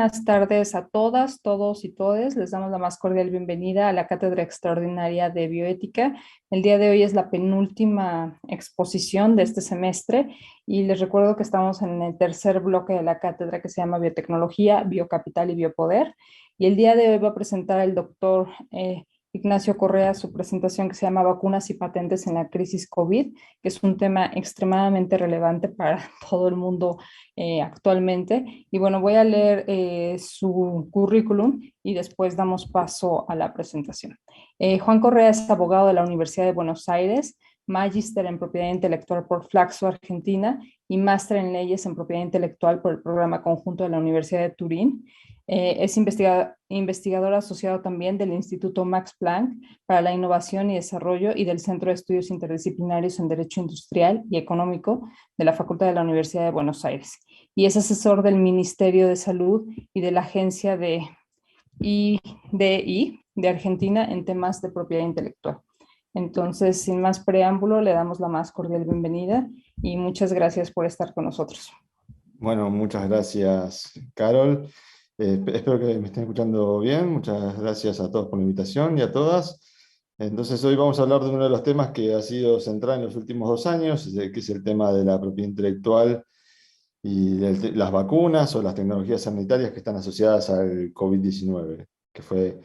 buenas tardes a todas, todos y todes. Les damos la más cordial bienvenida a la Cátedra Extraordinaria de Bioética. El día de hoy es la penúltima exposición de este semestre y les recuerdo que estamos en el tercer bloque de la cátedra que se llama Biotecnología, Biocapital y Biopoder. Y el día de hoy va a presentar el doctor Ignacio Correa su presentación que se llama Vacunas y patentes en la crisis COVID, que es un tema extremadamente relevante para todo el mundo actualmente. Y bueno, voy a leer su currículum y después damos paso a la presentación. Juan Correa es abogado de la Universidad de Buenos Aires, magíster en propiedad intelectual por Flaxo, Argentina, y máster en leyes en propiedad intelectual por el programa conjunto de la Universidad de Turín. Es investigador asociado también del Instituto Max Planck para la Innovación y Desarrollo y del Centro de Estudios Interdisciplinarios en Derecho Industrial y Económico de la Facultad de la Universidad de Buenos Aires. Y es asesor del Ministerio de Salud y de la Agencia de IDI de Argentina en temas de propiedad intelectual. Entonces, sin más preámbulo, le damos la más cordial bienvenida y muchas gracias por estar con nosotros. Bueno, muchas gracias, Carol. Espero que me estén escuchando bien. Muchas gracias a todos por la invitación y a todas. Entonces, hoy vamos a hablar de uno de los temas que ha sido central en los últimos 2 años, que es el tema de la propiedad intelectual y las vacunas o las tecnologías sanitarias que están asociadas al COVID-19, que fue,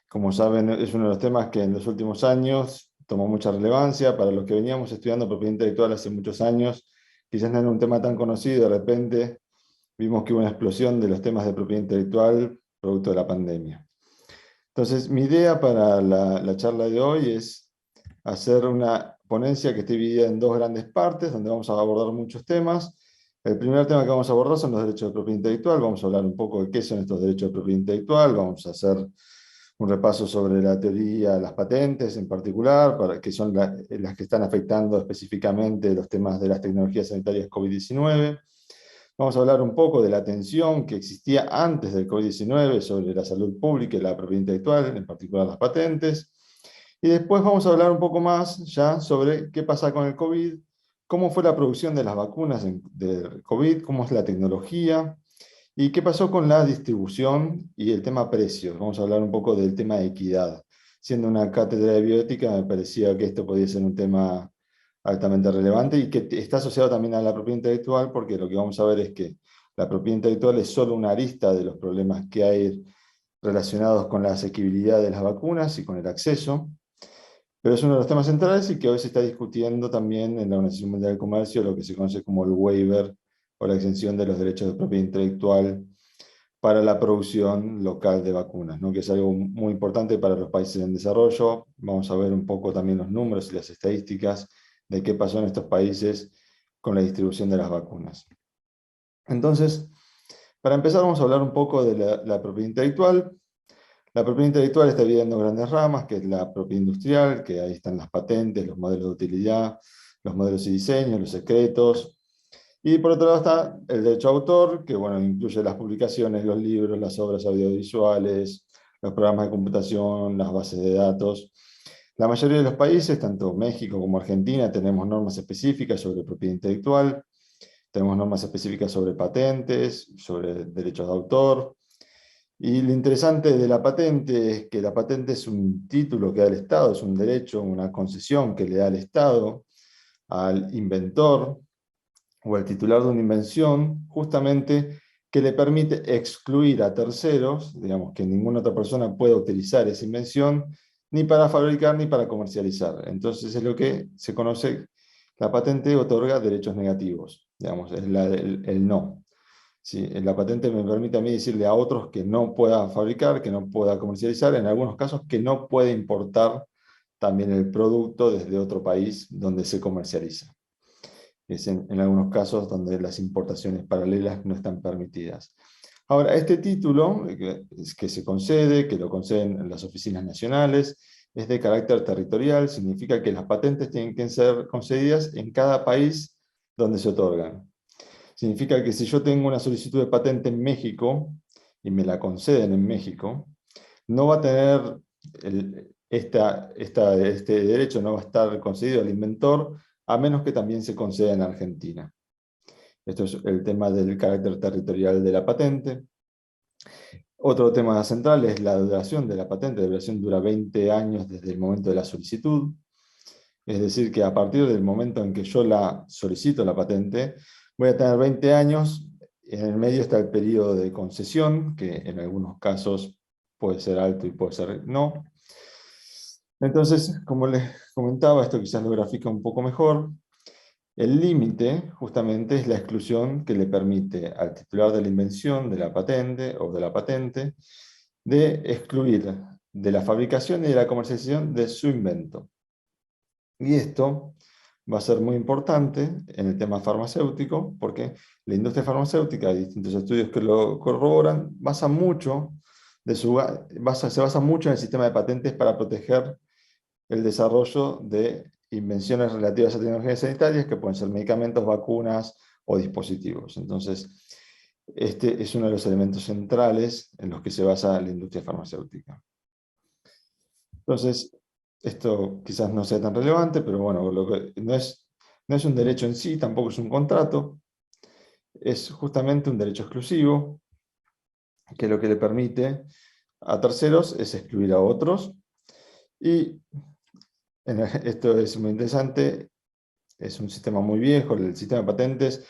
como saben, es uno de los temas que en los últimos años tomó mucha relevancia. Para los que veníamos estudiando propiedad intelectual hace muchos años, quizás no era un tema tan conocido. De repente vimos que hubo una explosión de los temas de propiedad intelectual producto de la pandemia. Entonces, mi idea para la charla de hoy es hacer una ponencia que esté dividida en 2 grandes partes, donde vamos a abordar muchos temas. El primer tema que vamos a abordar son los derechos de propiedad intelectual. Vamos a hablar un poco de qué son estos derechos de propiedad intelectual. Vamos a hacer un repaso sobre la teoría de las patentes en particular, que son las que están afectando específicamente los temas de las tecnologías sanitarias COVID-19. Vamos a hablar un poco de la tensión que existía antes del COVID-19 sobre la salud pública y la propiedad intelectual, en particular las patentes. Y después vamos a hablar un poco más ya sobre qué pasa con el COVID, cómo fue la producción de las vacunas del COVID, cómo es la tecnología, y qué pasó con la distribución y el tema precios. Vamos a hablar un poco del tema de equidad. Siendo una cátedra de bioética, me parecía que esto podía ser un tema altamente relevante y que está asociado también a la propiedad intelectual, porque lo que vamos a ver es que la propiedad intelectual es solo una arista de los problemas que hay relacionados con la asequibilidad de las vacunas y con el acceso, pero es uno de los temas centrales y que hoy se está discutiendo también en la Organización Mundial del Comercio, lo que se conoce como el waiver o la exención de los derechos de propiedad intelectual para la producción local de vacunas, ¿no? Que es algo muy importante para los países en desarrollo. Vamos a ver un poco también los números y las estadísticas de qué pasó en estos países con la distribución de las vacunas. Entonces, para empezar vamos a hablar un poco de la propiedad intelectual. La propiedad intelectual está dividida en 2 grandes ramas, que es la propiedad industrial, que ahí están las patentes, los modelos de utilidad, los modelos y diseños, los secretos. Y por otro lado está el derecho de autor, que bueno, incluye las publicaciones, los libros, las obras audiovisuales, los programas de computación, las bases de datos. La mayoría de los países, tanto México como Argentina, tenemos normas específicas sobre propiedad intelectual, tenemos normas específicas sobre patentes, sobre derechos de autor. Y lo interesante de la patente es que la patente es un título que da el Estado, es un derecho, una concesión que le da el Estado al inventor o al titular de una invención, justamente que le permite excluir a terceros, digamos que ninguna otra persona pueda utilizar esa invención, ni para fabricar ni para comercializar. Entonces es lo que se conoce, la patente otorga derechos negativos, digamos, es el no. Sí, la patente me permite a mí decirle a otros que no pueda fabricar, que no pueda comercializar, en algunos casos que no puede importar también el producto desde otro país donde se comercializa. Es en algunos casos donde las importaciones paralelas no están permitidas. Ahora, este título que se concede, que lo conceden las oficinas nacionales, es de carácter territorial, significa que las patentes tienen que ser concedidas en cada país donde se otorgan. Significa que si yo tengo una solicitud de patente en México y me la conceden en México, no va a tener este derecho, no va a estar concedido al inventor, a menos que también se conceda en Argentina. Esto es el tema del carácter territorial de la patente. Otro tema central es la duración de la patente. La duración dura 20 años desde el momento de la solicitud. Es decir, que a partir del momento en que yo la solicito la patente, voy a tener 20 años. En el medio está el periodo de concesión, que en algunos casos puede ser alto y puede ser no. Entonces, como les comentaba, esto quizás lo grafica un poco mejor. El límite, justamente, es la exclusión que le permite al titular de la invención, de la patente o de la patente, de excluir de la fabricación y de la comercialización de su invento. Y esto va a ser muy importante en el tema farmacéutico, porque la industria farmacéutica, hay distintos estudios que lo corroboran, se basa mucho en el sistema de patentes para proteger el desarrollo de invenciones relativas a tecnologías sanitarias, que pueden ser medicamentos, vacunas o dispositivos. Entonces, este es uno de los elementos centrales en los que se basa la industria farmacéutica. Entonces, esto quizás no sea tan relevante, pero bueno, no es un derecho en sí, tampoco es un contrato, es justamente un derecho exclusivo, que lo que le permite a terceros es excluir a otros. Y esto es muy interesante, es un sistema muy viejo, el sistema de patentes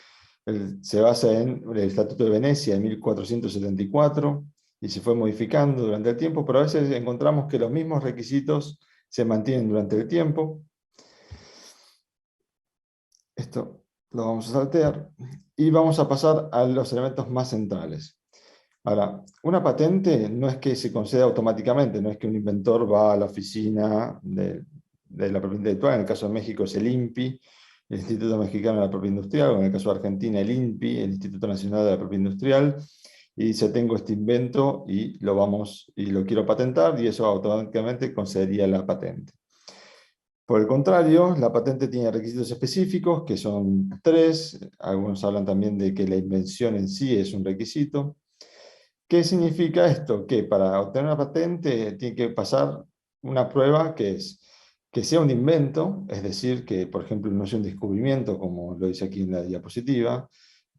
se basa en el Estatuto de Venecia de 1474 y se fue modificando durante el tiempo, pero a veces encontramos que los mismos requisitos se mantienen durante el tiempo. Esto lo vamos a saltear y vamos a pasar a los elementos más centrales. Ahora, una patente no es que se conceda automáticamente, no es que un inventor va a la oficina de la propiedad intelectual, en el caso de México es el INPI, el Instituto Mexicano de la Propiedad Industrial, o en el caso de Argentina el INPI, el Instituto Nacional de la Propiedad Industrial, y dice, tengo este invento y lo quiero patentar, y eso automáticamente concedería la patente. Por el contrario, la patente tiene requisitos específicos, que son 3, algunos hablan también de que la invención en sí es un requisito. ¿Qué significa esto? Que para obtener una patente tiene que pasar una prueba que es que sea un invento, es decir, que por ejemplo no sea un descubrimiento, como lo dice aquí en la diapositiva,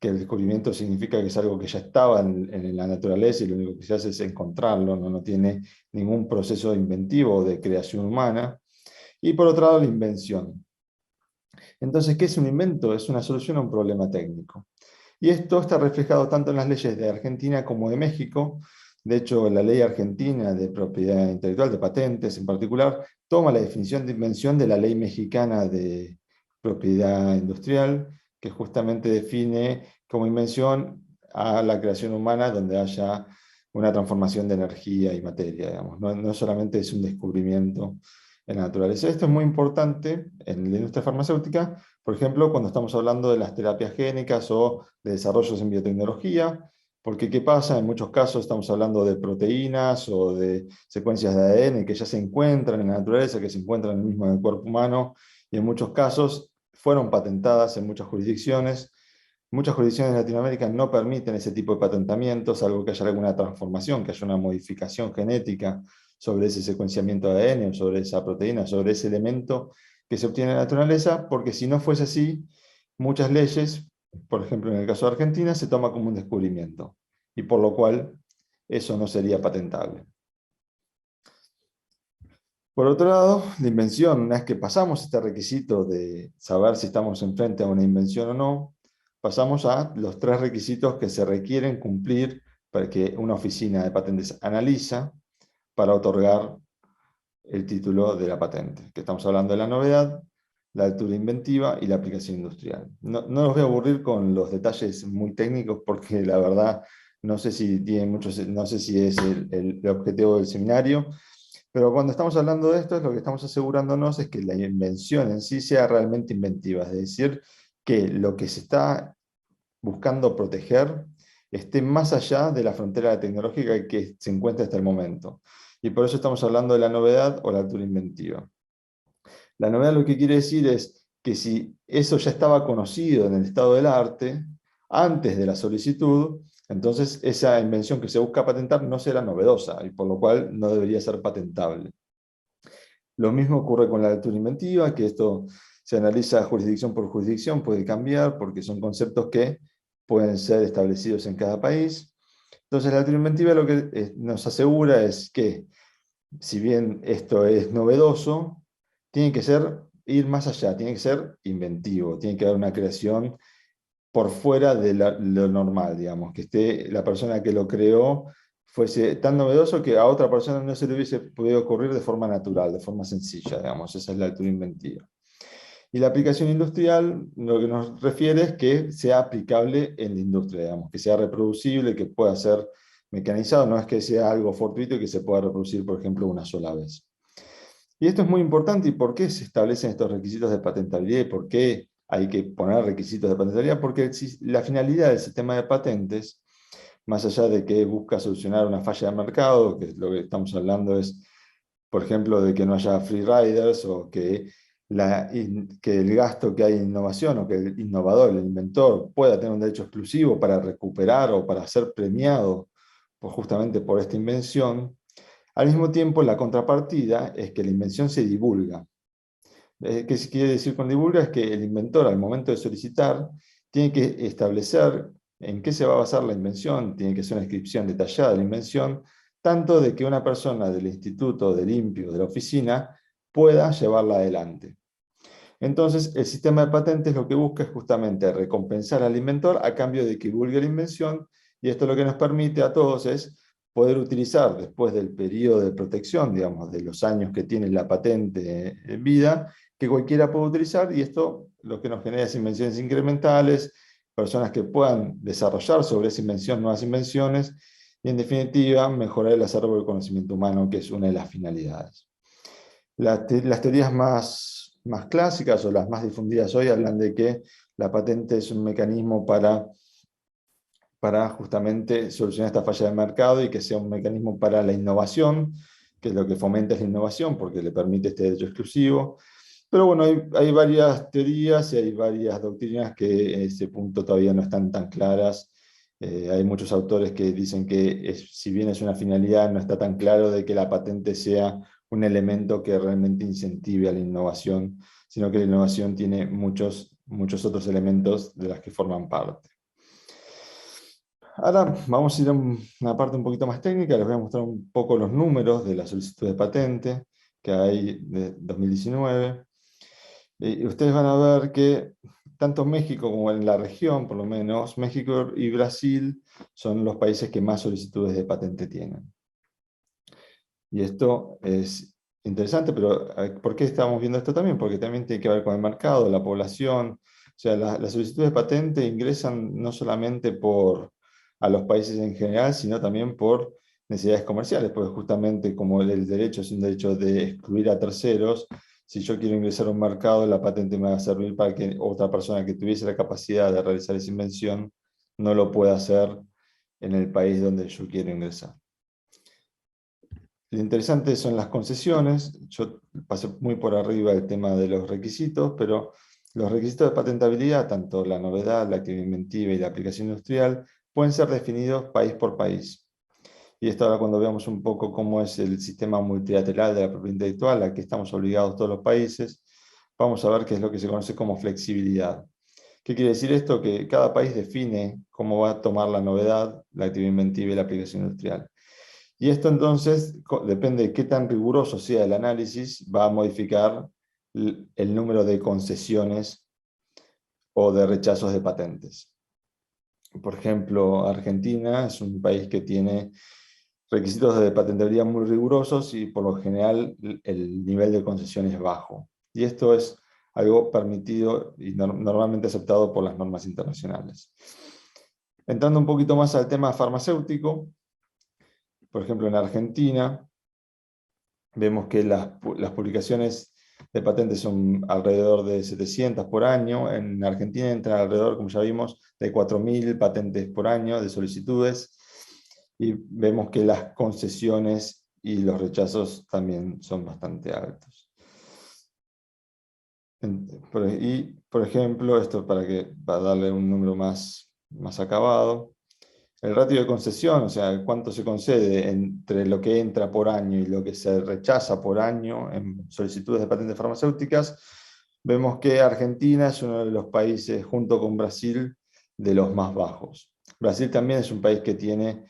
que el descubrimiento significa que es algo que ya estaba en la naturaleza y lo único que se hace es encontrarlo, no tiene ningún proceso inventivo o de creación humana. Y por otro lado, la invención. Entonces, ¿qué es un invento? Es una solución a un problema técnico. Y esto está reflejado tanto en las leyes de Argentina como de México. De hecho, la ley argentina de propiedad intelectual, de patentes en particular, toma la definición de invención de la ley mexicana de propiedad industrial, que justamente define como invención a la creación humana donde haya una transformación de energía y materia, digamos. No solamente es un descubrimiento en la naturaleza. Esto es muy importante en la industria farmacéutica, por ejemplo, cuando estamos hablando de las terapias génicas o de desarrollos en biotecnología, porque ¿qué pasa? En muchos casos estamos hablando de proteínas o de secuencias de ADN que ya se encuentran en la naturaleza, que se encuentran mismo en el cuerpo humano, y en muchos casos fueron patentadas en muchas jurisdicciones. Muchas jurisdicciones de Latinoamérica no permiten ese tipo de patentamientos, salvo que haya alguna transformación, que haya una modificación genética sobre ese secuenciamiento de ADN, o sobre esa proteína, sobre ese elemento que se obtiene en la naturaleza, porque si no fuese así, muchas leyes, por ejemplo en el caso de Argentina, se toma como un descubrimiento, y por lo cual eso no sería patentable. Por otro lado, la invención, una vez que pasamos este requisito de saber si estamos enfrente a una invención o no, pasamos a los 3 requisitos que se requieren cumplir para que una oficina de patentes analiza para otorgar el título de la patente, que estamos hablando de la novedad, la altura inventiva y la aplicación industrial. No los voy a aburrir con los detalles muy técnicos porque la verdad no sé si no sé si es el objetivo del seminario, pero cuando estamos hablando de esto, lo que estamos asegurándonos es que la invención en sí sea realmente inventiva, es decir, que lo que se está buscando proteger esté más allá de la frontera tecnológica que se encuentra hasta el momento. Y por eso estamos hablando de la novedad o la altura inventiva. La novedad lo que quiere decir es que si eso ya estaba conocido en el estado del arte, antes de la solicitud, entonces esa invención que se busca patentar no será novedosa y por lo cual no debería ser patentable. Lo mismo ocurre con la altura inventiva, que esto se analiza jurisdicción por jurisdicción, puede cambiar porque son conceptos que pueden ser establecidos en cada país. Entonces la teoría inventiva lo que nos asegura es que, si bien esto es novedoso, tiene que ir más allá, tiene que ser inventivo, tiene que haber una creación por fuera de lo normal, digamos, que esté la persona que lo creó fuese tan novedoso que a otra persona no se le hubiese podido ocurrir de forma natural, de forma sencilla, digamos, esa es la altura inventiva. Y la aplicación industrial lo que nos refiere es que sea aplicable en la industria, digamos, que sea reproducible, que pueda ser mecanizado, no es que sea algo fortuito y que se pueda reproducir, por ejemplo, una sola vez. Y esto es muy importante. ¿Y por qué se establecen estos requisitos de patentabilidad? ¿Y por qué hay que poner requisitos de patentabilidad? Porque la finalidad del sistema de patentes, más allá de que busca solucionar una falla de mercado, que lo que estamos hablando es, por ejemplo, de que no haya free riders o que el gasto que hay en innovación o que el innovador, el inventor, pueda tener un derecho exclusivo para recuperar o para ser premiado justamente por esta invención. Al mismo tiempo, la contrapartida es que la invención se divulga. ¿Qué se quiere decir con divulga? Es que el inventor, al momento de solicitar, tiene que establecer en qué se va a basar la invención, tiene que ser una descripción detallada de la invención, tanto de que una persona del instituto, del INPI o de la oficina pueda llevarla adelante. Entonces, el sistema de patentes lo que busca es justamente recompensar al inventor a cambio de que divulgue la invención, y esto lo que nos permite a todos es poder utilizar, después del periodo de protección, digamos, de los años que tiene la patente en vida, que cualquiera puede utilizar, y esto lo que nos genera es invenciones incrementales, personas que puedan desarrollar sobre esa invención nuevas invenciones, y en definitiva mejorar el acervo del conocimiento humano, que es una de las finalidades. Las teorías más clásicas o las más difundidas hoy hablan de que la patente es un mecanismo para justamente solucionar esta falla de mercado y que sea un mecanismo para la innovación, que es lo que fomenta es la innovación porque le permite este derecho exclusivo. Pero bueno, hay varias teorías y hay varias doctrinas que en ese punto todavía no están tan claras. Hay muchos autores que dicen que si bien es una finalidad, no está tan claro de que la patente sea un elemento que realmente incentive a la innovación, sino que la innovación tiene muchos otros elementos de las que forman parte. Ahora vamos a ir a una parte un poquito más técnica, les voy a mostrar un poco los números de la solicitud de patente que hay de 2019. Y ustedes van a ver que tanto México como en la región, por lo menos, México y Brasil son los países que más solicitudes de patente tienen. Y esto es interesante, pero ¿por qué estamos viendo esto también? Porque también tiene que ver con el mercado, la población. O sea, las solicitudes de patente ingresan no solamente a los países en general, sino también por necesidades comerciales, porque justamente como el derecho es un derecho de excluir a terceros, si yo quiero ingresar a un mercado, la patente me va a servir para que otra persona que tuviese la capacidad de realizar esa invención no lo pueda hacer en el país donde yo quiero ingresar. Lo interesante son las concesiones. Yo pasé muy por arriba el tema de los requisitos, pero los requisitos de patentabilidad, tanto la novedad, la actividad inventiva y la aplicación industrial, pueden ser definidos país por país. Y esto ahora cuando veamos un poco cómo es el sistema multilateral de la propiedad intelectual, a que estamos obligados todos los países, vamos a ver qué es lo que se conoce como flexibilidad. ¿Qué quiere decir esto? Que cada país define cómo va a tomar la novedad, la actividad inventiva y la aplicación industrial. Y esto entonces, depende de qué tan riguroso sea el análisis, va a modificar el número de concesiones o de rechazos de patentes. Por ejemplo, Argentina es un país que tiene requisitos de patentabilidad muy rigurosos y por lo general el nivel de concesión es bajo. Y esto es algo permitido y normalmente aceptado por las normas internacionales. Entrando un poquito más al tema farmacéutico, por ejemplo en Argentina, vemos que las publicaciones de patentes son alrededor de 700 por año. En Argentina entran alrededor, como ya vimos, de 4.000 patentes por año de solicitudes. Y vemos que las concesiones y los rechazos también son bastante altos. Por ejemplo, esto para darle un número más acabado, el ratio de concesión, o sea, cuánto se concede entre lo que entra por año y lo que se rechaza por año en solicitudes de patentes farmacéuticas, vemos que Argentina es uno de los países, junto con Brasil, de los más bajos. Brasil también es un país que tiene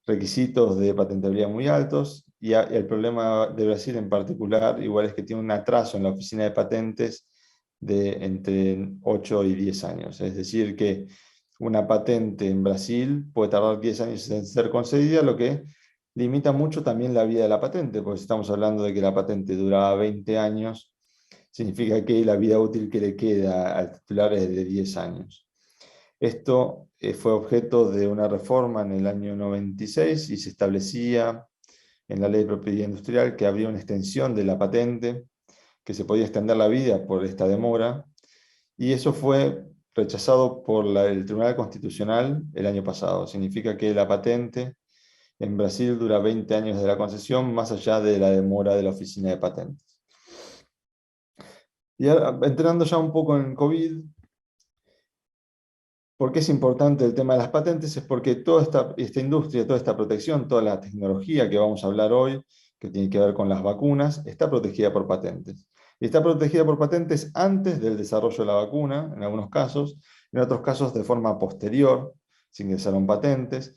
requisitos de patentabilidad muy altos, y el problema de Brasil en particular, igual es que tiene un atraso en la oficina de patentes de entre 8 y 10 años. Es decir, que una patente en Brasil puede tardar 10 años en ser concedida, lo que limita mucho también la vida de la patente, porque si estamos hablando de que la patente duraba 20 años, significa que la vida útil que le queda al titular es de 10 años. Esto fue objeto de una reforma en el año 96 y se establecía en la Ley de Propiedad Industrial que habría una extensión de la patente, que se podía extender la vida por esta demora, y eso fue rechazado por el Tribunal Constitucional el año pasado. Significa que la patente en Brasil dura 20 años de la concesión, más allá de la demora de la Oficina de Patentes. Y ahora, entrando ya un poco en COVID, ¿por qué es importante el tema de las patentes? Es porque toda esta industria, toda esta protección, toda la tecnología que vamos a hablar hoy, que tiene que ver con las vacunas, está protegida por patentes. Y está protegida por patentes antes del desarrollo de la vacuna, en algunos casos, en otros casos de forma posterior, se ingresaron patentes.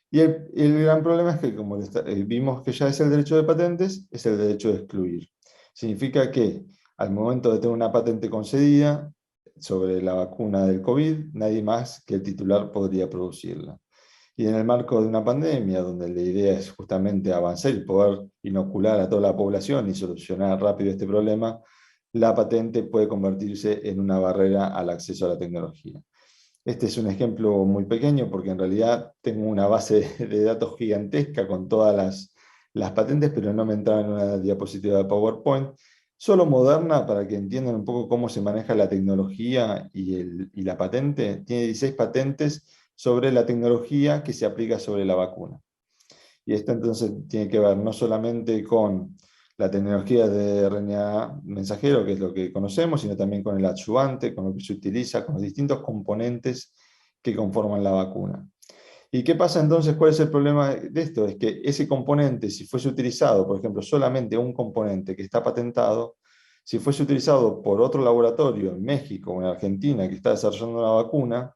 Y el gran problema es que, como vimos que ya es el derecho de patentes, es el derecho de excluir. Significa que al momento de tener una patente concedida sobre la vacuna del COVID, nadie más que el titular podría producirla. Y en el marco de una pandemia, donde la idea es justamente avanzar y poder inocular a toda la población y solucionar rápido este problema, la patente puede convertirse en una barrera al acceso a la tecnología. Este es un ejemplo muy pequeño porque en realidad tengo una base de datos gigantesca con todas las patentes, pero no me entraba en una diapositiva de PowerPoint. Solo Moderna, para que entiendan un poco cómo se maneja la tecnología y la patente, tiene 16 patentes sobre la tecnología que se aplica sobre la vacuna. Y esto entonces tiene que ver no solamente con la tecnología de RNA mensajero, que es lo que conocemos, sino también con el adyuvante, con lo que se utiliza, con los distintos componentes que conforman la vacuna. ¿Y qué pasa entonces? ¿Cuál es el problema de esto? Es que ese componente, si fuese utilizado, por ejemplo, solamente un componente que está patentado, si fuese utilizado por otro laboratorio en México o en Argentina que está desarrollando una vacuna,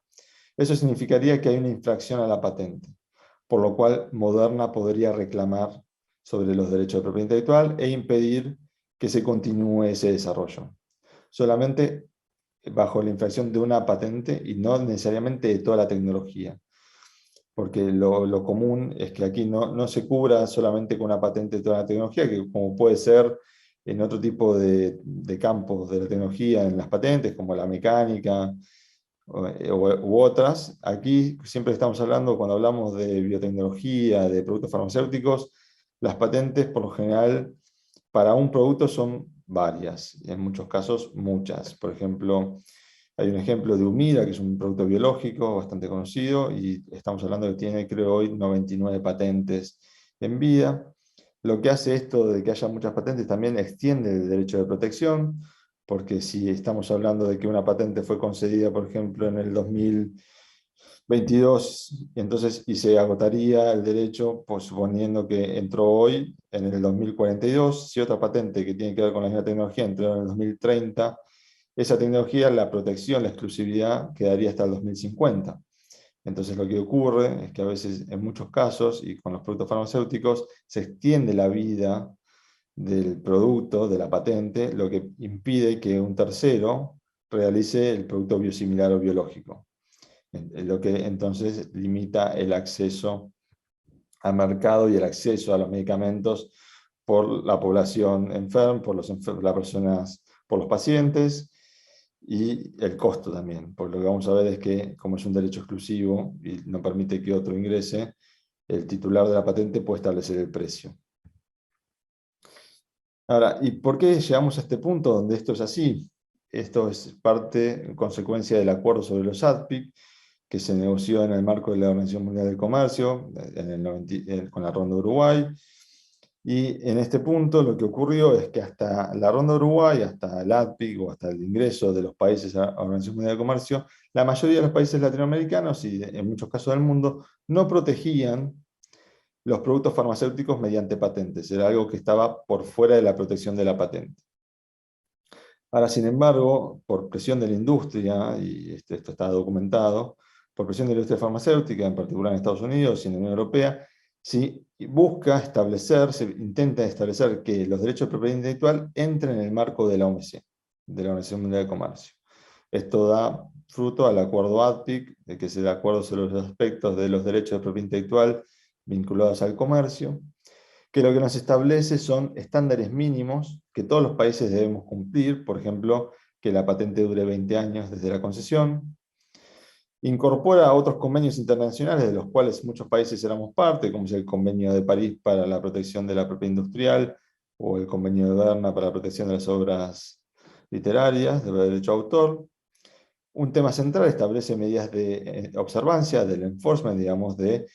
eso significaría que hay una infracción a la patente, por lo cual Moderna podría reclamar sobre los derechos de propiedad intelectual e impedir que se continúe ese desarrollo. Solamente bajo la infracción de una patente y no necesariamente de toda la tecnología. Porque lo común es que aquí no se cubra solamente con una patente de toda la tecnología, que como puede ser en otro tipo de campos de la tecnología, en las patentes, como la mecánica, u otras. Aquí siempre estamos hablando, cuando hablamos de biotecnología, de productos farmacéuticos, las patentes por lo general para un producto son varias, en muchos casos muchas. Por ejemplo, hay un ejemplo de Humira, que es un producto biológico bastante conocido, y estamos hablando que tiene, creo hoy, 99 patentes en vida. Lo que hace esto de que haya muchas patentes también extiende el derecho de protección, porque si estamos hablando de que una patente fue concedida, por ejemplo, en el 2022, y se agotaría el derecho, pues, suponiendo que entró hoy, en el 2042, si otra patente que tiene que ver con la misma tecnología entró en el 2030, esa tecnología, la protección, la exclusividad, quedaría hasta el 2050. Entonces lo que ocurre es que a veces, en muchos casos, y con los productos farmacéuticos, se extiende la vida del producto, de la patente, lo que impide que un tercero realice el producto biosimilar o biológico. Lo que entonces limita el acceso al mercado y el acceso a los medicamentos por la población enferma, por las personas, por los pacientes, y el costo también, porque lo que vamos a ver es que, como es un derecho exclusivo y no permite que otro ingrese, el titular de la patente puede establecer el precio. Ahora, ¿y por qué llegamos a este punto donde esto es así? Esto es parte, consecuencia del acuerdo sobre los ADPIC, que se negoció en el marco de la Organización Mundial del Comercio, con la Ronda de Uruguay. Y en este punto lo que ocurrió es que hasta la Ronda de Uruguay, hasta el ADPIC o hasta el ingreso de los países a la Organización Mundial del Comercio, la mayoría de los países latinoamericanos y en muchos casos del mundo no protegían los productos farmacéuticos mediante patentes. Era algo que estaba por fuera de la protección de la patente. Ahora, sin embargo, por presión de la industria, y esto está documentado, por presión de la industria farmacéutica, en particular en Estados Unidos y en la Unión Europea, ¿sí? Y busca establecer, se intenta establecer que los derechos de propiedad intelectual entren en el marco de la OMC, de la Organización Mundial de Comercio. Esto da fruto al acuerdo ADPIC, que es el acuerdo sobre los aspectos de los derechos de propiedad intelectual vinculados al comercio, que lo que nos establece son estándares mínimos que todos los países debemos cumplir, por ejemplo, que la patente dure 20 años desde la concesión. Incorpora otros convenios internacionales de los cuales muchos países éramos parte, como es el Convenio de París para la protección de la propiedad industrial o el Convenio de Berna para la protección de las obras literarias, de derecho a autor. Un tema central establece medidas de observancia, del enforcement, digamos, de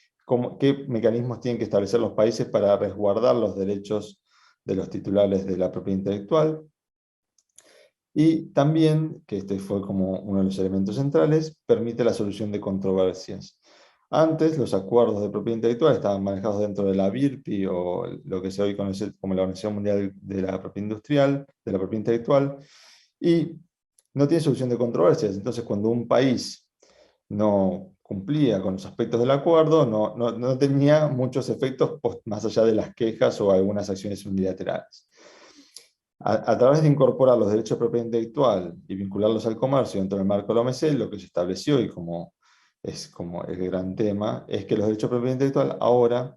qué mecanismos tienen que establecer los países para resguardar los derechos de los titulares de la propiedad intelectual. Y también, que este fue como uno de los elementos centrales, permite la solución de controversias. Antes, los acuerdos de propiedad intelectual estaban manejados dentro de la BIRPI, o lo que se hoy conoce como la Organización Mundial de la Propiedad Industrial, de la Propiedad Intelectual, y no tiene solución de controversias. Entonces, cuando un país no cumplía con los aspectos del acuerdo, no tenía muchos efectos más allá de las quejas o algunas acciones unilaterales. A través de incorporar los derechos de propiedad intelectual y vincularlos al comercio dentro del marco de la OMC, lo que se estableció, y como es como el gran tema, es que los derechos de propiedad intelectual ahora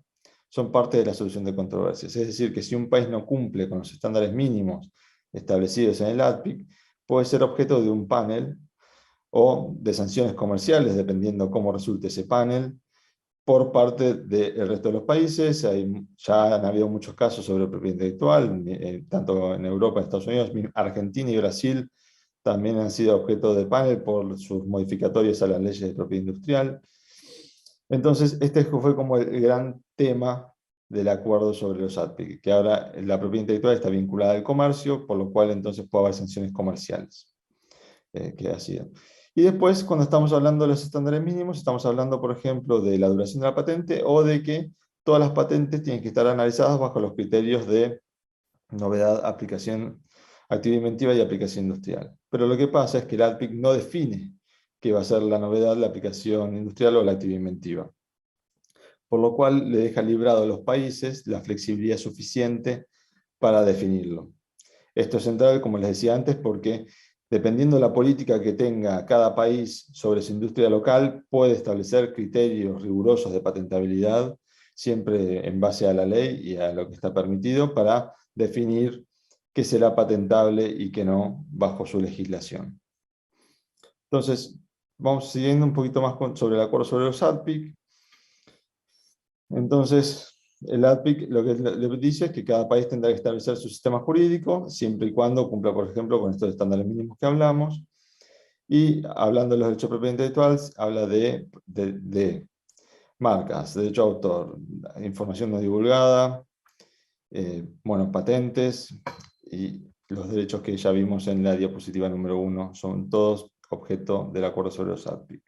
son parte de la solución de controversias. Es decir, que si un país no cumple con los estándares mínimos establecidos en el ADPIC, puede ser objeto de un panel o de sanciones comerciales, dependiendo cómo resulte ese panel, por parte del resto de los países. Ya han habido muchos casos sobre propiedad intelectual, tanto en Europa, Estados Unidos, Argentina y Brasil también han sido objeto de panel por sus modificatorias a las leyes de propiedad industrial. Entonces, este fue como el gran tema del acuerdo sobre los ADPIC, que ahora la propiedad intelectual está vinculada al comercio, por lo cual entonces puede haber sanciones comerciales, que ha sido. Y después, cuando estamos hablando de los estándares mínimos, estamos hablando, por ejemplo, de la duración de la patente o de que todas las patentes tienen que estar analizadas bajo los criterios de novedad, aplicación activa inventiva y aplicación industrial. Pero lo que pasa es que el ADPIC no define qué va a ser la novedad, la aplicación industrial o la activa inventiva. Por lo cual le deja librado a los países la flexibilidad suficiente para definirlo. Esto es central, como les decía antes, porque dependiendo de la política que tenga cada país sobre su industria local, puede establecer criterios rigurosos de patentabilidad, siempre en base a la ley y a lo que está permitido, para definir qué será patentable y qué no bajo su legislación. Entonces, vamos siguiendo un poquito más sobre el acuerdo sobre los ADPIC. Entonces, el ADPIC lo que le dice es que cada país tendrá que establecer su sistema jurídico, siempre y cuando cumpla, por ejemplo, con estos estándares mínimos que hablamos. Y hablando de los derechos de propiedad intelectual, habla de marcas, derecho a autor, información no divulgada, bueno, patentes, y los derechos que ya vimos en la diapositiva número 1 son todos objeto del acuerdo sobre los ADPIC.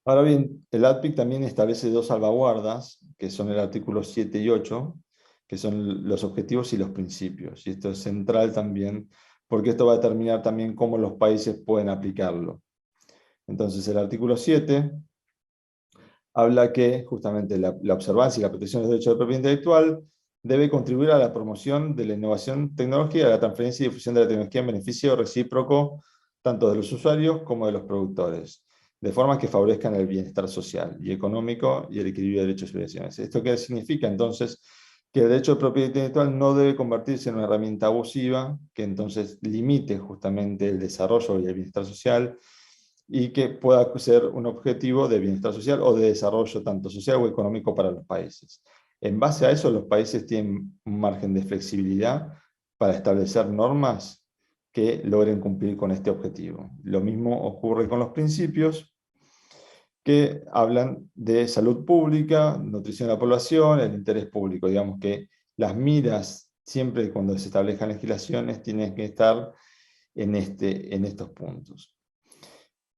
Ahora bien, el ADPIC también establece dos salvaguardas, que son el artículo 7 y 8, que son los objetivos y los principios. Y esto es central también, porque esto va a determinar también cómo los países pueden aplicarlo. Entonces, el artículo 7 habla que justamente la observancia y la protección de los derechos de propiedad intelectual debe contribuir a la promoción de la innovación tecnológica y a la transferencia y difusión de la tecnología en beneficio recíproco tanto de los usuarios como de los productores, de forma que favorezcan el bienestar social y económico y el equilibrio de derechos y obligaciones. ¿Esto qué significa entonces? Que el derecho de propiedad intelectual no debe convertirse en una herramienta abusiva que entonces limite justamente el desarrollo y el bienestar social, y que pueda ser un objetivo de bienestar social o de desarrollo tanto social o económico para los países. En base a eso, los países tienen un margen de flexibilidad para establecer normas que logren cumplir con este objetivo. Lo mismo ocurre con los principios, que hablan de salud pública, nutrición de la población, el interés público. Digamos que las miras, siempre cuando se establezcan legislaciones, tienen que estar en estos puntos.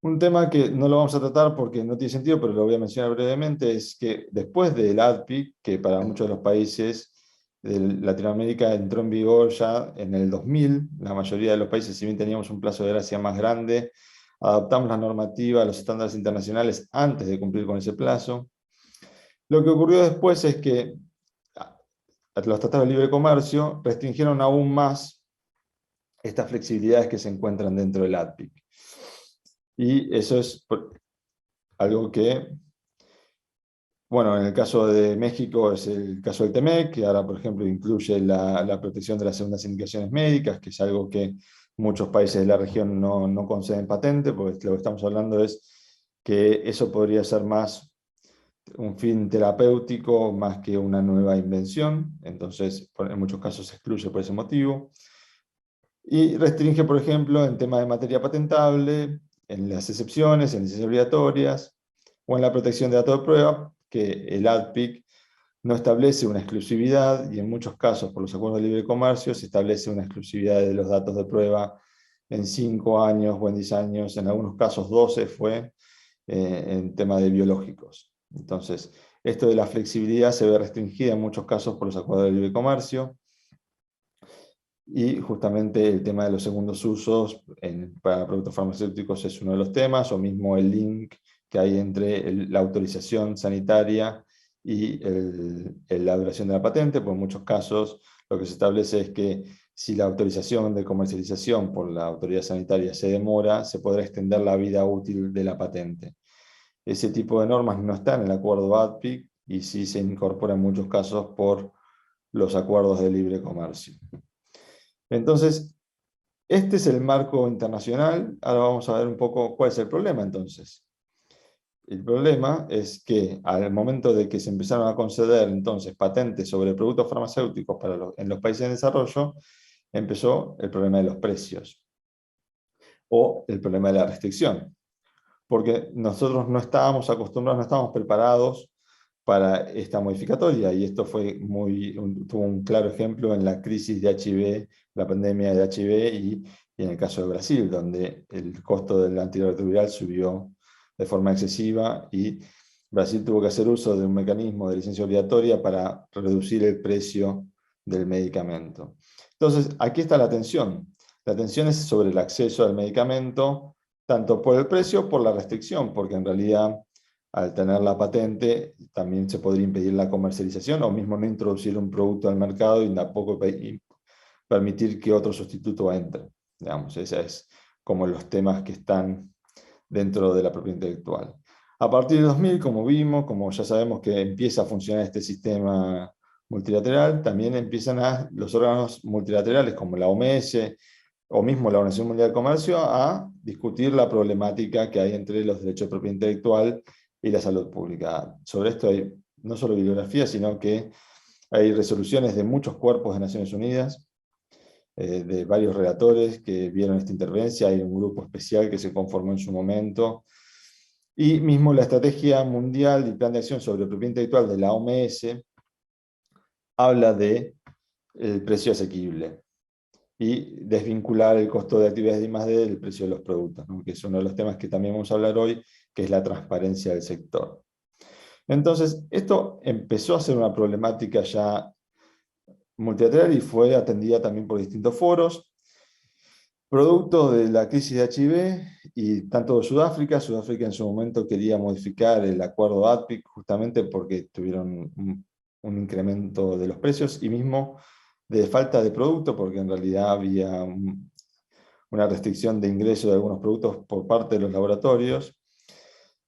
Un tema que no lo vamos a tratar porque no tiene sentido, pero lo voy a mencionar brevemente, es que después del ADPIC, que para muchos de los países de Latinoamérica entró en vigor ya en el 2000, la mayoría de los países, si bien teníamos un plazo de gracia más grande, adaptamos la normativa a los estándares internacionales antes de cumplir con ese plazo. Lo que ocurrió después es que los tratados de libre comercio restringieron aún más estas flexibilidades que se encuentran dentro del ADPIC. Y eso es algo que, bueno, en el caso de México es el caso del TEMEC, que ahora, por ejemplo, incluye la protección de las segundas indicaciones médicas, que es algo que muchos países de la región no conceden patente, porque lo que estamos hablando es que eso podría ser más un fin terapéutico más que una nueva invención, entonces en muchos casos se excluye por ese motivo. Y restringe, por ejemplo, en temas de materia patentable, en las excepciones, en licencias obligatorias, o en la protección de datos de prueba, que el ADPIC no establece una exclusividad, y en muchos casos, por los acuerdos de libre comercio, se establece una exclusividad de los datos de prueba en 5 años o en 10 años, en algunos casos 12 fue, en tema de biológicos. Entonces, esto de la flexibilidad se ve restringida en muchos casos por los acuerdos de libre comercio, y justamente el tema de los segundos usos para productos farmacéuticos es uno de los temas, o mismo el link que hay entre la autorización sanitaria y la duración de la patente, porque en muchos casos lo que se establece es que si la autorización de comercialización por la autoridad sanitaria se demora, se podrá extender la vida útil de la patente. Ese tipo de normas no están en el acuerdo ADPIC y sí se incorpora en muchos casos por los acuerdos de libre comercio. Entonces, este es el marco internacional. Ahora vamos a ver un poco cuál es el problema entonces. El problema es que al momento de que se empezaron a conceder entonces patentes sobre productos farmacéuticos en los países en desarrollo, empezó el problema de los precios o el problema de la restricción. Porque nosotros no estábamos acostumbrados, no estábamos preparados para esta modificatoria, y esto fue tuvo un claro ejemplo en la crisis de HIV, la pandemia de HIV, y en el caso de Brasil, donde el costo del antirretroviral subió de forma excesiva, y Brasil tuvo que hacer uso de un mecanismo de licencia obligatoria para reducir el precio del medicamento. Entonces, aquí está la tensión. La tensión es sobre el acceso al medicamento, tanto por el precio, por la restricción, porque en realidad al tener la patente también se podría impedir la comercialización o mismo no introducir un producto al mercado y tampoco permitir que otro sustituto entre. Digamos, esos es como los temas que están dentro de la propiedad intelectual. A partir de 2000, como vimos, como ya sabemos que empieza a funcionar este sistema multilateral, también empiezan los órganos multilaterales como la OMS, o mismo la Organización Mundial del Comercio, a discutir la problemática que hay entre los derechos de propiedad intelectual y la salud pública. Sobre esto hay no solo bibliografía, sino que hay resoluciones de muchos cuerpos de Naciones Unidas, de varios relatores que vieron esta intervención. Hay un grupo especial que se conformó en su momento, y mismo la Estrategia Mundial y Plan de Acción sobre Propiedad Intelectual de la OMS habla de el precio asequible y desvincular el costo de actividades de I+D del precio de los productos, ¿no? Que es uno de los temas que también vamos a hablar hoy, que es la transparencia del sector. Entonces, esto empezó a ser una problemática ya multilateral y fue atendida también por distintos foros, producto de la crisis de HIV y tanto de Sudáfrica. Sudáfrica en su momento quería modificar el acuerdo ADPIC justamente porque tuvieron un incremento de los precios y mismo de falta de producto, porque en realidad había una restricción de ingreso de algunos productos por parte de los laboratorios.